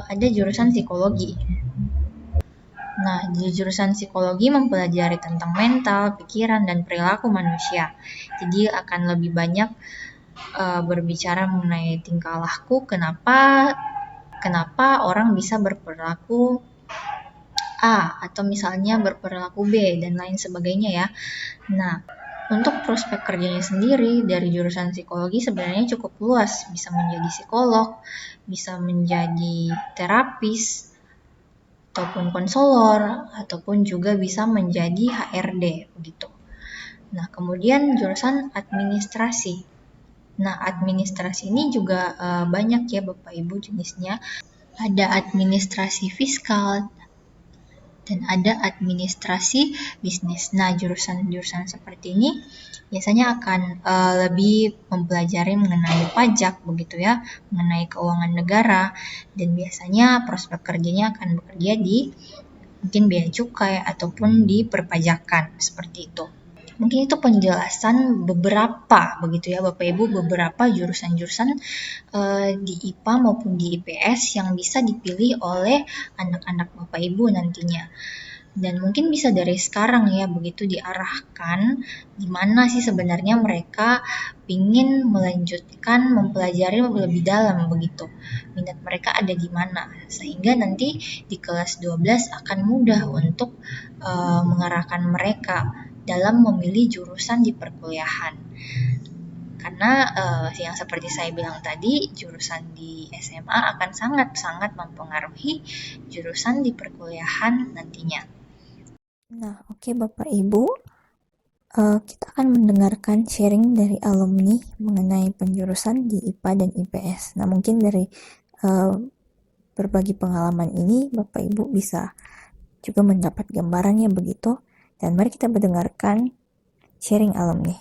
ada jurusan psikologi. Nah, di jurusan psikologi mempelajari tentang mental, pikiran, dan perilaku manusia. Jadi akan lebih banyak berbicara mengenai tingkah laku, kenapa orang bisa berperilaku A atau misalnya berperilaku B dan lain sebagainya ya. Nah, untuk prospek kerjanya sendiri dari jurusan psikologi sebenarnya cukup luas, bisa menjadi psikolog, bisa menjadi terapis, ataupun konselor, ataupun juga bisa menjadi HRD begitu. Nah, kemudian jurusan administrasi. Nah, administrasi ini juga banyak ya Bapak Ibu jenisnya. ada administrasi fiskal, dan ada administrasi bisnis. Nah, jurusan-jurusan seperti ini biasanya akan lebih mempelajari mengenai pajak begitu ya, mengenai keuangan negara, dan biasanya prospek kerjanya akan bekerja di mungkin bea cukai ataupun di perpajakan seperti itu. Mungkin itu penjelasan beberapa begitu ya Bapak Ibu, beberapa jurusan-jurusan di IPA maupun di IPS yang bisa dipilih oleh anak-anak Bapak Ibu nantinya. Dan mungkin bisa dari sekarang ya begitu diarahkan gimana sih sebenarnya mereka ingin melanjutkan mempelajari lebih dalam begitu. Minat mereka ada di mana sehingga nanti di kelas 12 akan mudah untuk mengarahkan mereka dalam memilih jurusan di perkuliahan. Karena yang seperti saya bilang tadi, jurusan di SMA akan sangat-sangat mempengaruhi jurusan di perkuliahan nantinya. Nah, oke Bapak Ibu, kita akan mendengarkan sharing dari alumni mengenai penjurusan di IPA dan IPS. Nah, mungkin dari berbagi pengalaman ini, Bapak Ibu bisa juga mendapat gambarannya begitu. Dan mari kita mendengarkan sharing alumni.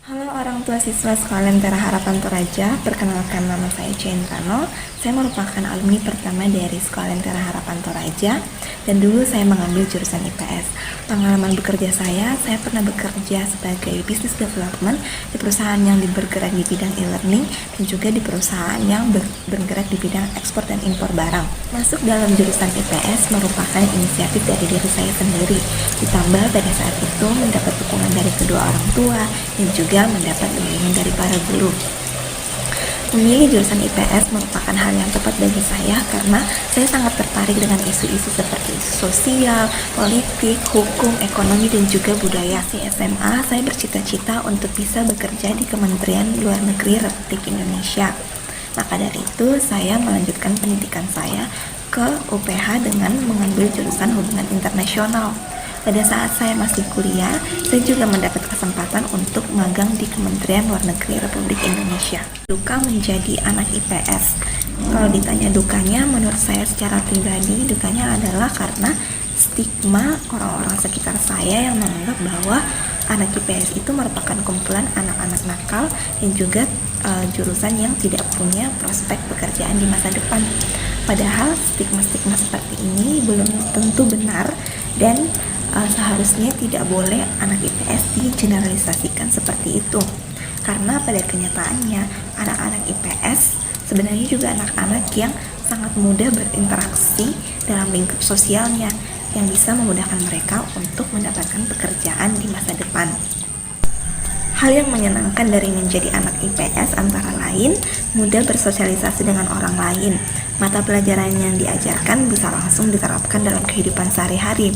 Halo orang tua siswa Sekolah Lentera Harapan Toraja, perkenalkan nama saya Cientrano. Saya merupakan alumni pertama dari Sekolah Lentera Harapan Toraja dan dulu saya mengambil jurusan IPS. Pengalaman bekerja saya pernah bekerja sebagai business development di perusahaan yang bergerak di bidang e-learning dan juga di perusahaan yang bergerak di bidang ekspor dan impor barang. Masuk dalam jurusan IPS merupakan inisiatif dari diri saya sendiri, ditambah pada saat itu mendapat dukungan dari kedua orang tua dan juga mendapat bimbingan dari para guru. Memilih jurusan IPS merupakan hal yang tepat bagi saya karena saya sangat tertarik dengan isu-isu seperti sosial, politik, hukum, ekonomi, dan juga budaya. Di SMA, saya bercita-cita untuk bisa bekerja di Kementerian Luar Negeri Republik Indonesia. Maka dari itu, saya melanjutkan pendidikan saya ke UPH dengan mengambil jurusan hubungan internasional. Pada saat saya masih kuliah, saya juga mendapat kesempatan untuk magang di Kementerian Luar Negeri Republik Indonesia. Duka menjadi anak IPS. Kalau ditanya dukanya, menurut saya secara pribadi, dukanya adalah karena stigma orang-orang sekitar saya yang menganggap bahwa anak IPS itu merupakan kumpulan anak-anak nakal dan juga jurusan yang tidak punya prospek pekerjaan di masa depan. Padahal stigma-stigma seperti ini belum tentu benar dan seharusnya tidak boleh anak IPS digeneralisasikan seperti itu. Karena pada kenyataannya anak-anak IPS sebenarnya juga anak-anak yang sangat mudah berinteraksi dalam lingkup sosialnya yang bisa memudahkan mereka untuk mendapatkan pekerjaan di masa depan. Hal yang menyenangkan dari menjadi anak IPS antara lain mudah bersosialisasi dengan orang lain. Mata pelajaran yang diajarkan bisa langsung diterapkan dalam kehidupan sehari-hari.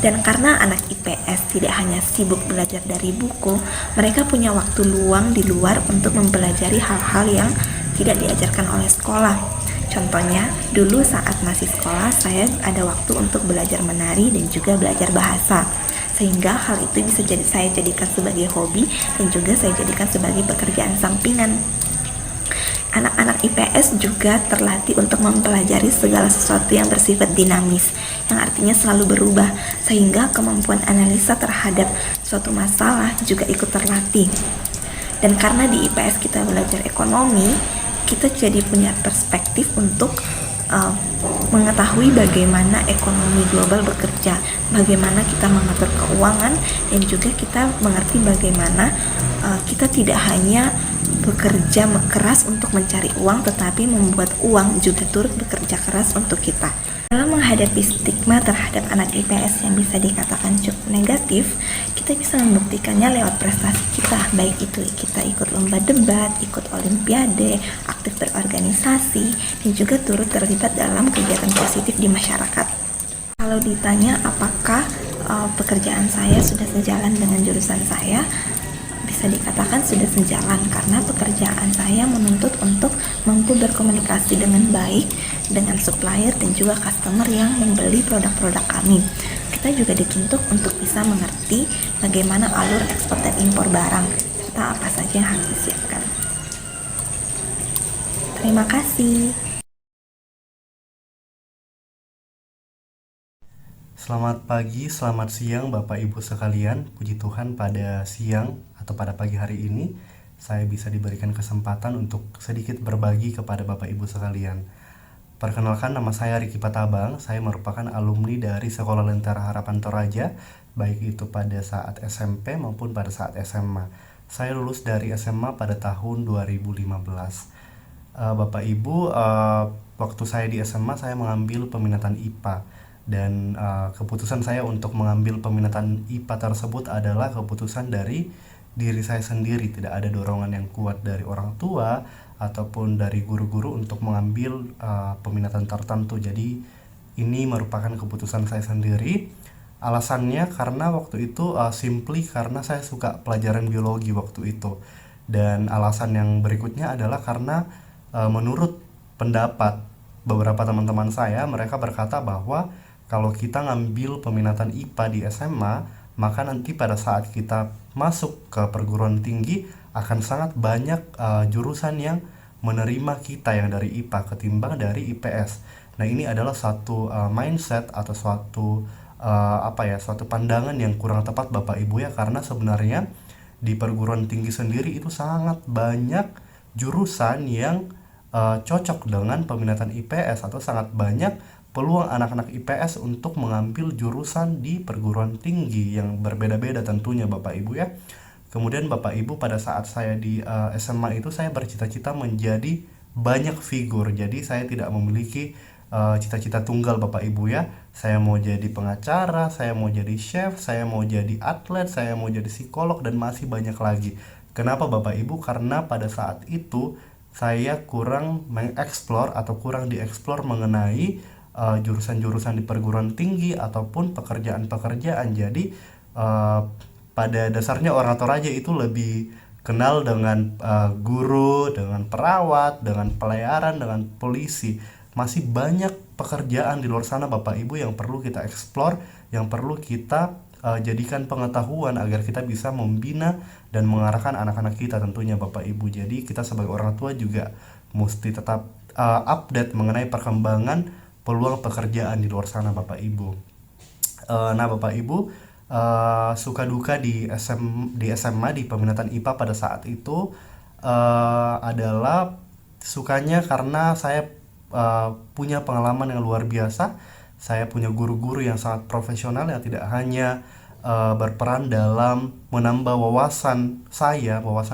Dan karena anak IPS tidak hanya sibuk belajar dari buku, mereka punya waktu luang di luar untuk mempelajari hal-hal yang tidak diajarkan oleh sekolah. Contohnya, dulu saat masih sekolah, saya ada waktu untuk belajar menari dan juga belajar bahasa. Sehingga hal itu bisa saya jadikan sebagai hobi dan juga saya jadikan sebagai pekerjaan sampingan. Anak-anak IPS juga terlatih untuk mempelajari segala sesuatu yang bersifat dinamis, yang artinya selalu berubah, sehingga kemampuan analisa terhadap suatu masalah juga ikut terlatih. Dan karena di IPS kita belajar ekonomi, kita jadi punya perspektif untuk mengetahui bagaimana ekonomi global bekerja, bagaimana kita mengatur keuangan, dan juga kita mengerti bagaimana kita tidak hanya bekerja keras untuk mencari uang, tetapi membuat uang juga turut bekerja keras untuk kita. Dalam menghadapi stigma terhadap anak IPS yang bisa dikatakan cukup negatif, kita bisa membuktikannya lewat prestasi kita, baik itu kita ikut lomba debat, ikut olimpiade, aktif berorganisasi, dan juga turut terlibat dalam kegiatan positif di masyarakat. Kalau ditanya apakah pekerjaan saya sudah sejalan dengan jurusan saya, bisa dikatakan sudah sejalan karena pekerjaan saya menuntut untuk mampu berkomunikasi dengan baik dengan supplier dan juga customer yang membeli produk-produk kami. Kita juga dituntut untuk bisa mengerti bagaimana alur ekspor dan impor barang serta apa saja yang harus disiapkan. Terima kasih. Selamat pagi, selamat siang Bapak Ibu sekalian. Puji Tuhan pada siang atau pada pagi hari ini saya bisa diberikan kesempatan untuk sedikit berbagi kepada Bapak Ibu sekalian. Perkenalkan, nama saya Riki Patabang. Saya merupakan alumni dari Sekolah Lentera Harapan Toraja, baik itu pada saat SMP maupun pada saat SMA. Saya lulus dari SMA pada tahun 2015. Bapak Ibu, waktu saya di SMA saya mengambil peminatan IPA. Dan keputusan saya untuk mengambil peminatan IPA tersebut adalah keputusan dari diri saya sendiri. Tidak ada dorongan yang kuat dari orang tua ataupun dari guru-guru untuk mengambil peminatan tertentu. Jadi ini merupakan keputusan saya sendiri. Alasannya karena waktu itu simply karena saya suka pelajaran biologi waktu itu. Dan alasan yang berikutnya adalah karena menurut pendapat beberapa teman-teman saya, mereka berkata bahwa kalau kita ngambil peminatan IPA di SMA, maka nanti pada saat kita masuk ke perguruan tinggi akan sangat banyak jurusan yang menerima kita yang dari IPA ketimbang dari IPS. Nah, ini adalah suatu mindset atau suatu pandangan yang kurang tepat Bapak Ibu ya, karena sebenarnya di perguruan tinggi sendiri itu sangat banyak jurusan yang cocok dengan peminatan IPS, atau sangat banyak peluang anak-anak IPS untuk mengambil jurusan di perguruan tinggi yang berbeda-beda tentunya Bapak Ibu ya. Kemudian Bapak Ibu, pada saat saya di SMA itu saya bercita-cita menjadi banyak figur. Jadi saya tidak memiliki cita-cita tunggal Bapak Ibu ya. Saya mau jadi pengacara, saya mau jadi chef, saya mau jadi atlet, saya mau jadi psikolog, dan masih banyak lagi. Kenapa Bapak Ibu? Karena pada saat itu saya kurang mengeksplor atau kurang dieksplor mengenai jurusan-jurusan di perguruan tinggi ataupun pekerjaan-pekerjaan. Jadi pada dasarnya orang Toraja itu lebih kenal dengan guru, dengan perawat, dengan pelayaran, dengan polisi. Masih banyak pekerjaan di luar sana Bapak Ibu yang perlu kita eksplor, yang perlu kita jadikan pengetahuan agar kita bisa membina dan mengarahkan anak-anak kita tentunya Bapak Ibu. Jadi kita sebagai orang tua juga mesti tetap update mengenai perkembangan peluang pekerjaan di luar sana Bapak Ibu. Nah Bapak Ibu, suka duka di SMA di peminatan IPA pada saat itu adalah sukanya karena saya punya pengalaman yang luar biasa. Saya punya guru-guru yang sangat profesional yang tidak hanya berperan dalam menambah wawasan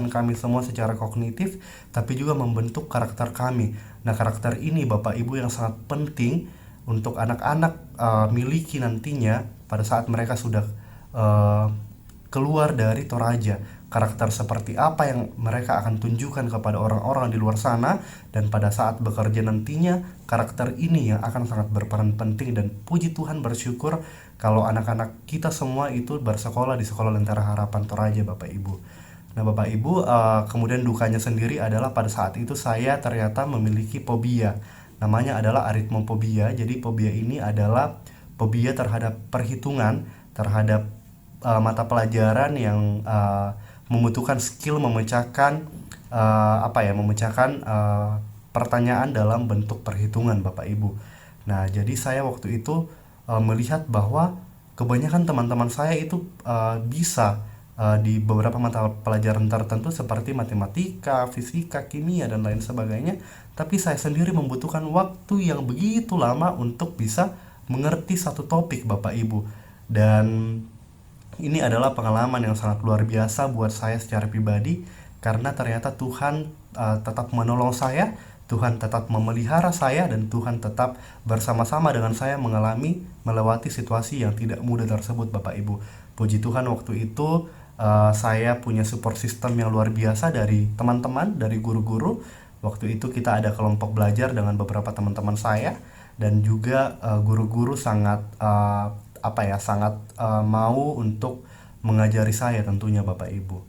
kami semua secara kognitif, tapi juga membentuk karakter kami. Nah, karakter ini Bapak Ibu yang sangat penting untuk anak-anak miliki nantinya pada saat mereka sudah keluar dari Toraja. Karakter seperti apa yang mereka akan tunjukkan kepada orang-orang di luar sana, dan pada saat bekerja nantinya karakter ini yang akan sangat berperan penting. Dan puji Tuhan, bersyukur kalau anak-anak kita semua itu bersekolah di Sekolah Lentera Harapan Toraja Bapak Ibu. Nah Bapak Ibu, kemudian dukanya sendiri adalah pada saat itu saya ternyata memiliki fobia. Namanya adalah aritmofobia. Jadi fobia ini adalah fobia terhadap perhitungan, terhadap mata pelajaran yang membutuhkan skill memecahkan pertanyaan dalam bentuk perhitungan Bapak Ibu. Nah, jadi saya waktu itu melihat bahwa kebanyakan teman-teman saya itu bisa di beberapa mata pelajaran tertentu seperti matematika, fisika, kimia, dan lain sebagainya, tapi saya sendiri membutuhkan waktu yang begitu lama untuk bisa mengerti satu topik Bapak Ibu. Dan ini adalah pengalaman yang sangat luar biasa buat saya secara pribadi, karena ternyata Tuhan tetap menolong saya, Tuhan tetap memelihara saya, dan Tuhan tetap bersama-sama dengan saya melewati situasi yang tidak mudah tersebut Bapak Ibu. Puji Tuhan, waktu itu saya punya support system yang luar biasa dari teman-teman, dari guru-guru. Waktu itu kita ada kelompok belajar dengan beberapa teman-teman saya, dan juga guru-guru sangat mau untuk mengajari saya tentunya Bapak Ibu.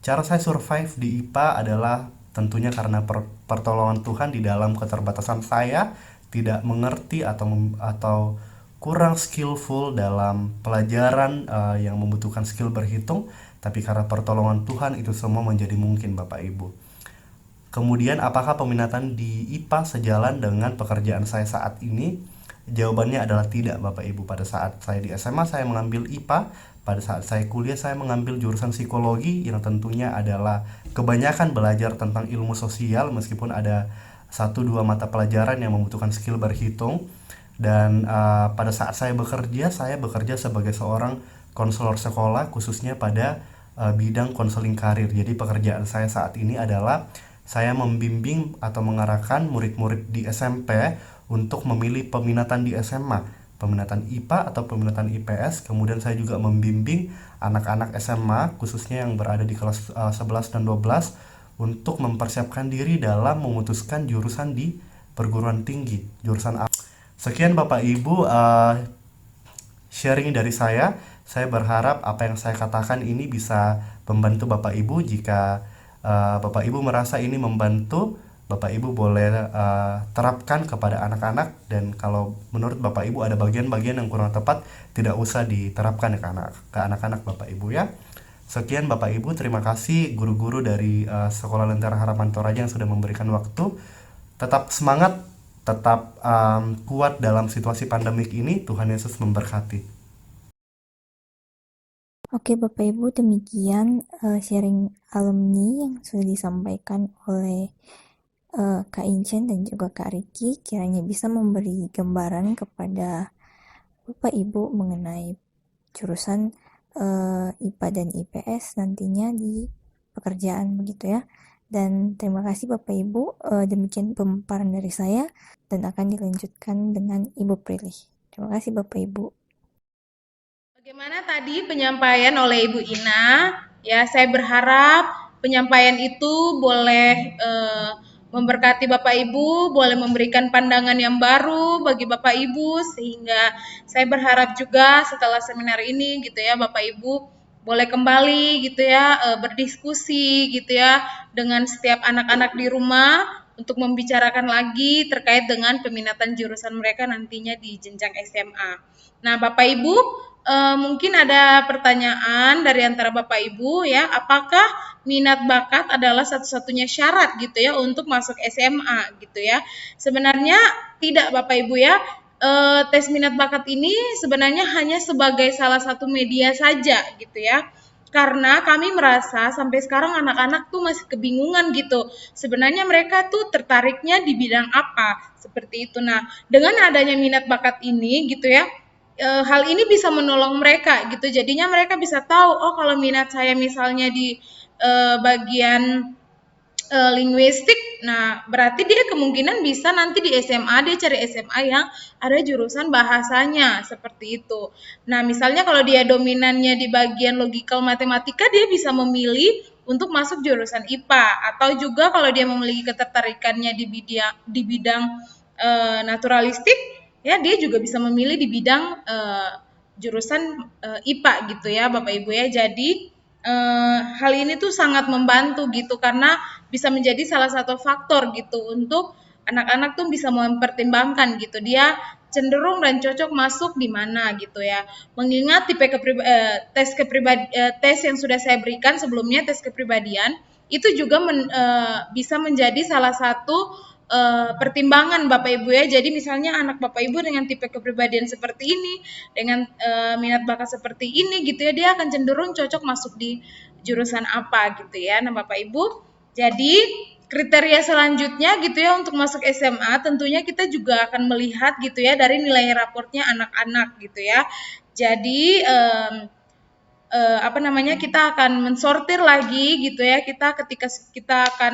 Cara saya survive di IPA adalah tentunya karena pertolongan Tuhan di dalam keterbatasan saya, tidak mengerti atau kurang skillful dalam pelajaran yang membutuhkan skill berhitung, tapi karena pertolongan Tuhan itu semua menjadi mungkin Bapak Ibu. Kemudian apakah peminatan di IPA sejalan dengan pekerjaan saya saat ini? Jawabannya adalah tidak Bapak Ibu. Pada saat saya di SMA saya mengambil IPA, pada saat saya kuliah saya mengambil jurusan psikologi yang tentunya adalah kebanyakan belajar tentang ilmu sosial meskipun ada 1-2 mata pelajaran yang membutuhkan skill berhitung. Dan pada saat saya bekerja sebagai seorang konselor sekolah khususnya pada bidang konseling karir. Jadi pekerjaan saya saat ini adalah saya membimbing atau mengarahkan murid-murid di SMP untuk memilih peminatan di SMA, peminatan IPA atau peminatan IPS. Kemudian saya juga membimbing anak-anak SMA khususnya yang berada di kelas 11 dan 12 untuk mempersiapkan diri dalam memutuskan jurusan di perguruan tinggi, jurusan apa. Sekian Bapak Ibu sharing dari saya. Saya berharap apa yang saya katakan ini bisa membantu Bapak Ibu. Jika Bapak Ibu merasa ini membantu, Bapak Ibu boleh terapkan kepada anak-anak, dan kalau menurut Bapak Ibu ada bagian-bagian yang kurang tepat, tidak usah diterapkan ke anak-anak Bapak Ibu ya. Sekian Bapak Ibu, terima kasih guru-guru dari Sekolah Lentera Harapan Toraja yang sudah memberikan waktu. Tetap semangat, tetap kuat dalam situasi pandemik ini. Tuhan Yesus memberkati. Oke Bapak Ibu, demikian sharing alumni yang sudah disampaikan oleh Kak Incen dan juga Kak Riki. Kiranya bisa memberi gambaran kepada Bapak Ibu mengenai jurusan IPA dan IPS nantinya di pekerjaan begitu ya. Dan terima kasih Bapak Ibu, demikian pemaparan dari saya dan akan dilanjutkan dengan Ibu Prilly. Terima kasih Bapak Ibu. Bagaimana tadi penyampaian oleh Ibu Ina? Ya, saya berharap penyampaian itu boleh memberkati Bapak Ibu, boleh memberikan pandangan yang baru bagi Bapak Ibu, sehingga saya berharap juga setelah seminar ini gitu ya, Bapak Ibu boleh kembali gitu ya, berdiskusi gitu ya dengan setiap anak-anak di rumah untuk membicarakan lagi terkait dengan peminatan jurusan mereka nantinya di jenjang SMA. Nah, Bapak Ibu, mungkin ada pertanyaan dari antara Bapak Ibu ya, apakah minat bakat adalah satu-satunya syarat gitu ya untuk masuk SMA gitu ya? Sebenarnya tidak Bapak Ibu ya. Tes minat bakat ini sebenarnya hanya sebagai salah satu media saja gitu ya. Karena kami merasa sampai sekarang anak-anak tuh masih kebingungan gitu. Sebenarnya mereka tuh tertariknya di bidang apa, seperti itu. Nah, dengan adanya minat bakat ini gitu ya, hal ini bisa menolong mereka gitu. Jadinya mereka bisa tahu, oh kalau minat saya misalnya di bagian linguistik, nah berarti dia kemungkinan bisa nanti di SMA dia cari SMA yang ada jurusan bahasanya seperti itu. Nah misalnya kalau dia dominannya di bagian logical matematika, dia bisa memilih untuk masuk jurusan IPA, atau juga kalau dia memiliki ketertarikannya di bidang naturalistik, ya dia juga bisa memilih di bidang jurusan IPA gitu ya Bapak Ibu ya. Jadi hal ini tuh sangat membantu gitu, karena bisa menjadi salah satu faktor gitu untuk anak-anak tuh bisa mempertimbangkan gitu dia cenderung dan cocok masuk di mana gitu ya. Mengingat tes yang sudah saya berikan sebelumnya, tes kepribadian itu juga bisa menjadi salah satu pertimbangan Bapak Ibu ya. Jadi misalnya anak Bapak Ibu dengan tipe kepribadian seperti ini, dengan minat bakat seperti ini gitu ya, dia akan cenderung cocok masuk di jurusan apa gitu ya. Nah Bapak Ibu, jadi kriteria selanjutnya gitu ya untuk masuk SMA, tentunya kita juga akan melihat gitu ya dari nilai raportnya anak-anak gitu ya. Jadi kita akan mensortir lagi gitu ya. Ketika kita akan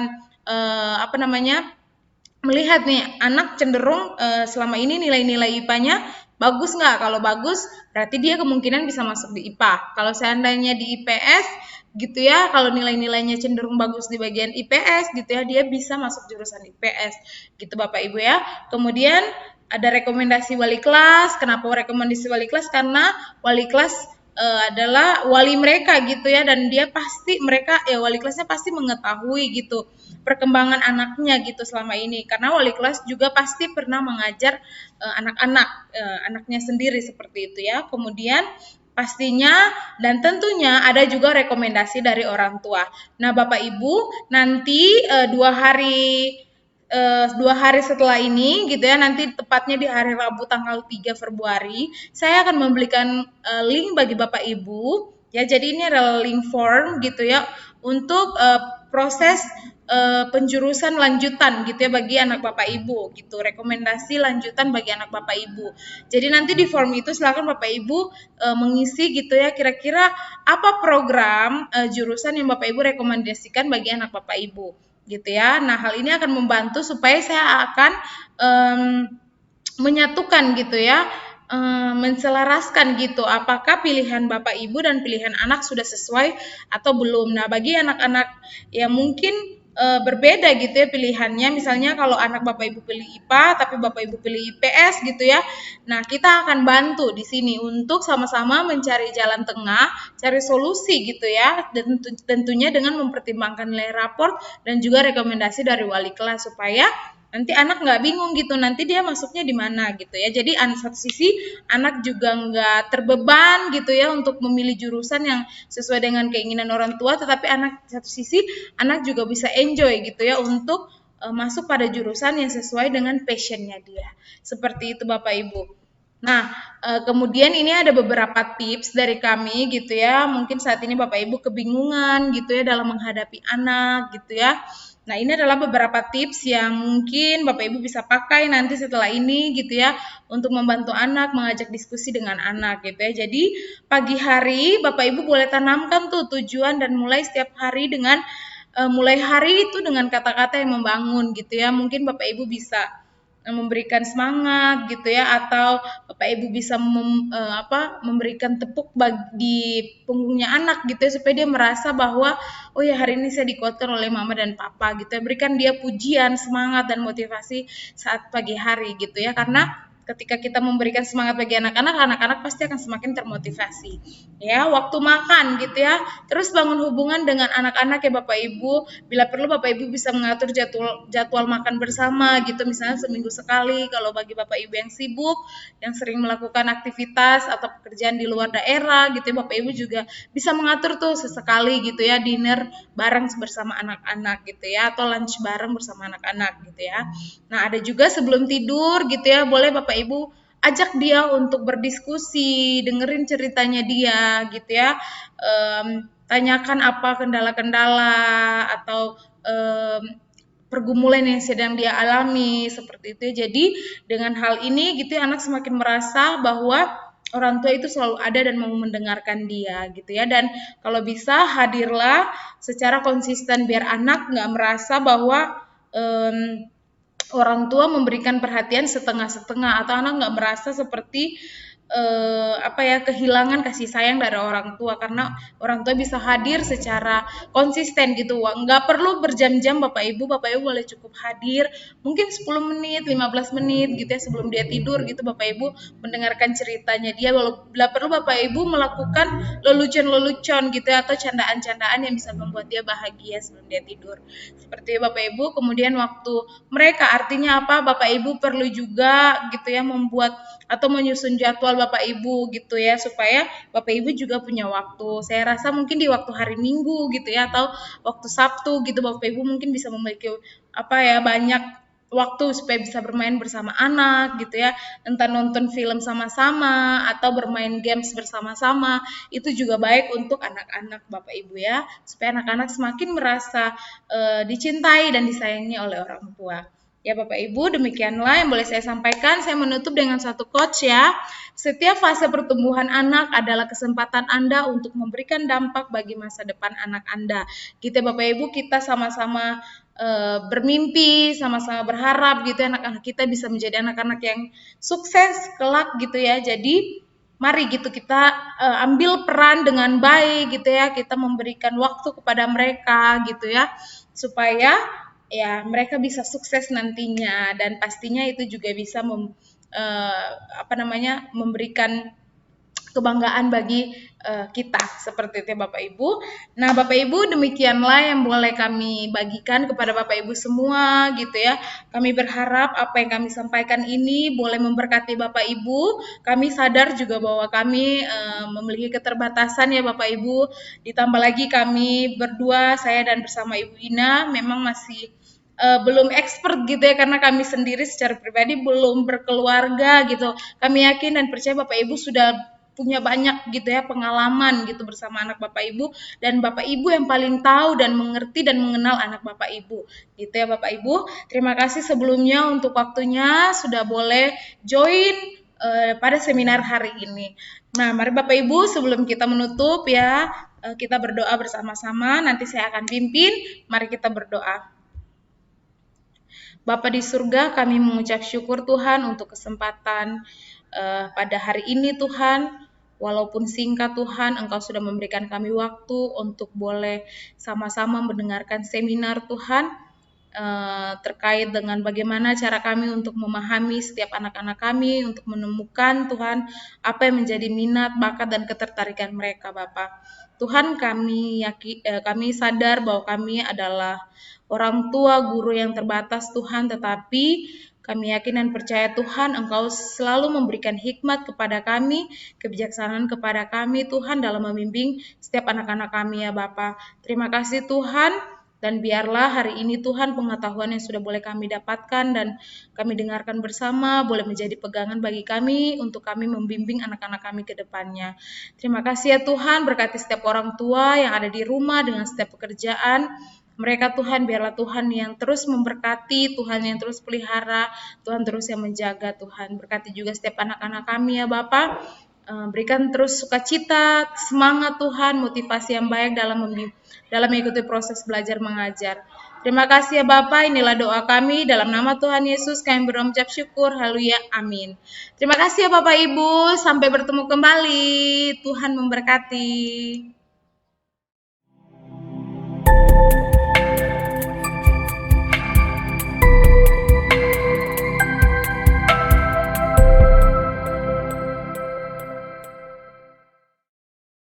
melihat nih anak cenderung selama ini nilai-nilai IPA-nya bagus nggak? Kalau bagus berarti dia kemungkinan bisa masuk di IPA. Kalau seandainya di IPS gitu ya, kalau nilai-nilainya cenderung bagus di bagian IPS gitu ya, dia bisa masuk jurusan IPS gitu Bapak Ibu ya. Kemudian ada rekomendasi wali kelas. Kenapa rekomendasi wali kelas? Karena wali kelas adalah wali mereka gitu ya, dan wali kelasnya pasti mengetahui gitu perkembangan anaknya gitu selama ini, karena wali kelas juga pasti pernah mengajar anak-anak anaknya sendiri seperti itu ya. Kemudian pastinya dan tentunya ada juga rekomendasi dari orang tua. Nah, Bapak Ibu, nanti 2 hari setelah ini gitu ya, nanti tepatnya di hari Rabu tanggal 3 Februari, saya akan memberikan link bagi Bapak Ibu ya. Jadi ini adalah link form gitu ya untuk proses penjurusan lanjutan gitu ya bagi anak Bapak Ibu gitu, rekomendasi lanjutan bagi anak Bapak Ibu. Jadi nanti di form itu silakan Bapak Ibu mengisi gitu ya, kira-kira apa program jurusan yang Bapak Ibu rekomendasikan bagi anak Bapak Ibu gitu ya. Nah, hal ini akan membantu supaya saya akan menyatukan gitu ya, menselaraskan gitu apakah pilihan Bapak Ibu dan pilihan anak sudah sesuai atau belum. Nah, bagi anak-anak yang mungkin berbeda gitu ya pilihannya, misalnya kalau anak Bapak Ibu pilih IPA tapi Bapak Ibu pilih IPS gitu ya. Nah, kita akan bantu di sini untuk sama-sama mencari jalan tengah, cari solusi gitu ya, dan tentunya dengan mempertimbangkan nilai raport dan juga rekomendasi dari wali kelas supaya nanti anak nggak bingung gitu, nanti dia masuknya di mana gitu ya. Jadi satu sisi anak juga nggak terbeban gitu ya untuk memilih jurusan yang sesuai dengan keinginan orang tua, tetapi satu sisi anak juga bisa enjoy gitu ya untuk masuk pada jurusan yang sesuai dengan passionnya dia. Seperti itu Bapak Ibu. Nah, kemudian ini ada beberapa tips dari kami gitu ya. Mungkin saat ini Bapak Ibu kebingungan gitu ya dalam menghadapi anak gitu ya. Nah, ini adalah beberapa tips yang mungkin Bapak Ibu bisa pakai nanti setelah ini gitu ya untuk membantu anak, mengajak diskusi dengan anak gitu ya. Jadi, pagi hari Bapak Ibu boleh tanamkan tuh tujuan dan mulai setiap hari dengan mulai hari itu dengan kata-kata yang membangun gitu ya. Mungkin Bapak Ibu bisa memberikan semangat gitu ya, atau Bapak Ibu bisa memberikan tepuk di punggungnya anak gitu ya, supaya dia merasa bahwa oh ya hari ini saya dikuatkan oleh mama dan papa gitu ya. Berikan dia pujian, semangat dan motivasi saat pagi hari gitu ya, karena ketika kita memberikan semangat bagi anak-anak, anak-anak pasti akan semakin termotivasi. Ya, waktu makan gitu ya. Terus bangun hubungan dengan anak-anak ya Bapak Ibu. Bila perlu Bapak Ibu bisa mengatur jadwal makan bersama gitu, misalnya seminggu sekali. Kalau bagi Bapak Ibu yang sibuk, yang sering melakukan aktivitas atau pekerjaan di luar daerah gitu ya, Bapak Ibu juga bisa mengatur tuh sesekali gitu ya, dinner bareng bersama anak-anak gitu ya, atau lunch bareng bersama anak-anak gitu ya. Nah, ada juga sebelum tidur gitu ya, boleh Bapak Ibu ajak dia untuk berdiskusi, dengerin ceritanya dia gitu ya. Tanyakan apa kendala-kendala atau pergumulan yang sedang dia alami seperti itu. Jadi dengan hal ini gitu ya, anak semakin merasa bahwa orang tua itu selalu ada dan mau mendengarkan dia gitu ya. Dan kalau bisa hadirlah secara konsisten biar anak nggak merasa bahwa orang tua memberikan perhatian setengah-setengah, atau anak nggak merasa seperti kehilangan kasih sayang dari orang tua, karena orang tua bisa hadir secara konsisten gitu. Nggak perlu berjam-jam Bapak Ibu boleh cukup hadir mungkin 10 menit, 15 menit gitu ya sebelum dia tidur gitu. Bapak Ibu mendengarkan ceritanya dia, bila perlu Bapak Ibu melakukan lelucon-lelucon gitu ya, atau candaan-candaan yang bisa membuat dia bahagia sebelum dia tidur. Seperti Bapak Ibu, kemudian waktu mereka artinya apa? Bapak Ibu perlu juga gitu ya membuat atau menyusun jadwal Bapak Ibu gitu ya, supaya Bapak Ibu juga punya waktu. Saya rasa mungkin di waktu hari Minggu gitu ya, atau waktu Sabtu gitu, Bapak Ibu mungkin bisa memiliki banyak waktu supaya bisa bermain bersama anak gitu ya, entah nonton film sama-sama atau bermain games bersama-sama. Itu juga baik untuk anak-anak Bapak Ibu ya, supaya anak-anak semakin merasa dicintai dan disayangi oleh orang tua. Ya Bapak Ibu, demikianlah yang boleh saya sampaikan. Saya menutup dengan satu quotes ya. Setiap fase pertumbuhan anak adalah kesempatan Anda untuk memberikan dampak bagi masa depan anak Anda. Kita Bapak Ibu, kita sama-sama bermimpi, sama-sama berharap gitu anak-anak kita bisa menjadi anak-anak yang sukses kelak gitu ya. Jadi mari gitu kita ambil peran dengan baik gitu ya. Kita memberikan waktu kepada mereka gitu ya, supaya ya mereka bisa sukses nantinya, dan pastinya itu juga bisa memberikan kebanggaan bagi kita, seperti itu ya Bapak Ibu. Nah Bapak Ibu, demikianlah yang boleh kami bagikan kepada Bapak Ibu semua gitu ya. Kami berharap apa yang kami sampaikan ini boleh memberkati Bapak Ibu. Kami sadar juga bahwa kami memiliki keterbatasan ya Bapak Ibu. Ditambah lagi kami berdua, saya dan bersama Ibu Ina memang masih belum expert gitu ya, karena kami sendiri secara pribadi belum berkeluarga gitu. Kami yakin dan percaya Bapak Ibu sudah punya banyak gitu ya pengalaman gitu bersama anak Bapak Ibu, dan Bapak Ibu yang paling tahu dan mengerti dan mengenal anak Bapak Ibu gitu ya Bapak Ibu. Terima kasih sebelumnya untuk waktunya sudah boleh join pada seminar hari ini. Nah mari Bapak Ibu, sebelum kita menutup ya, kita berdoa bersama-sama. Nanti saya akan pimpin. Mari kita berdoa. Bapa di surga, kami mengucap syukur Tuhan untuk kesempatan pada hari ini Tuhan. Walaupun singkat Tuhan, Engkau sudah memberikan kami waktu untuk boleh sama-sama mendengarkan seminar Tuhan terkait dengan bagaimana cara kami untuk memahami setiap anak-anak kami, untuk menemukan Tuhan apa yang menjadi minat, bakat, dan ketertarikan mereka Bapak. Tuhan, kami sadar bahwa kami adalah orang tua, guru yang terbatas Tuhan, tetapi kami yakin dan percaya Tuhan Engkau selalu memberikan hikmat kepada kami, kebijaksanaan kepada kami Tuhan dalam membimbing setiap anak-anak kami ya Bapa. Terima kasih Tuhan, dan biarlah hari ini Tuhan pengetahuan yang sudah boleh kami dapatkan dan kami dengarkan bersama boleh menjadi pegangan bagi kami untuk kami membimbing anak-anak kami ke depannya. Terima kasih ya Tuhan, berkati setiap orang tua yang ada di rumah dengan setiap pekerjaan mereka Tuhan, biarlah Tuhan yang terus memberkati, Tuhan yang terus pelihara, Tuhan terus yang menjaga Tuhan. Berkati juga setiap anak-anak kami ya Bapak, berikan terus sukacita, semangat Tuhan, motivasi yang baik dalam mengikuti proses belajar mengajar. Terima kasih ya Bapak, inilah doa kami, dalam nama Tuhan Yesus kami berucap syukur, haleluya, amin. Terima kasih ya Bapak Ibu, sampai bertemu kembali, Tuhan memberkati.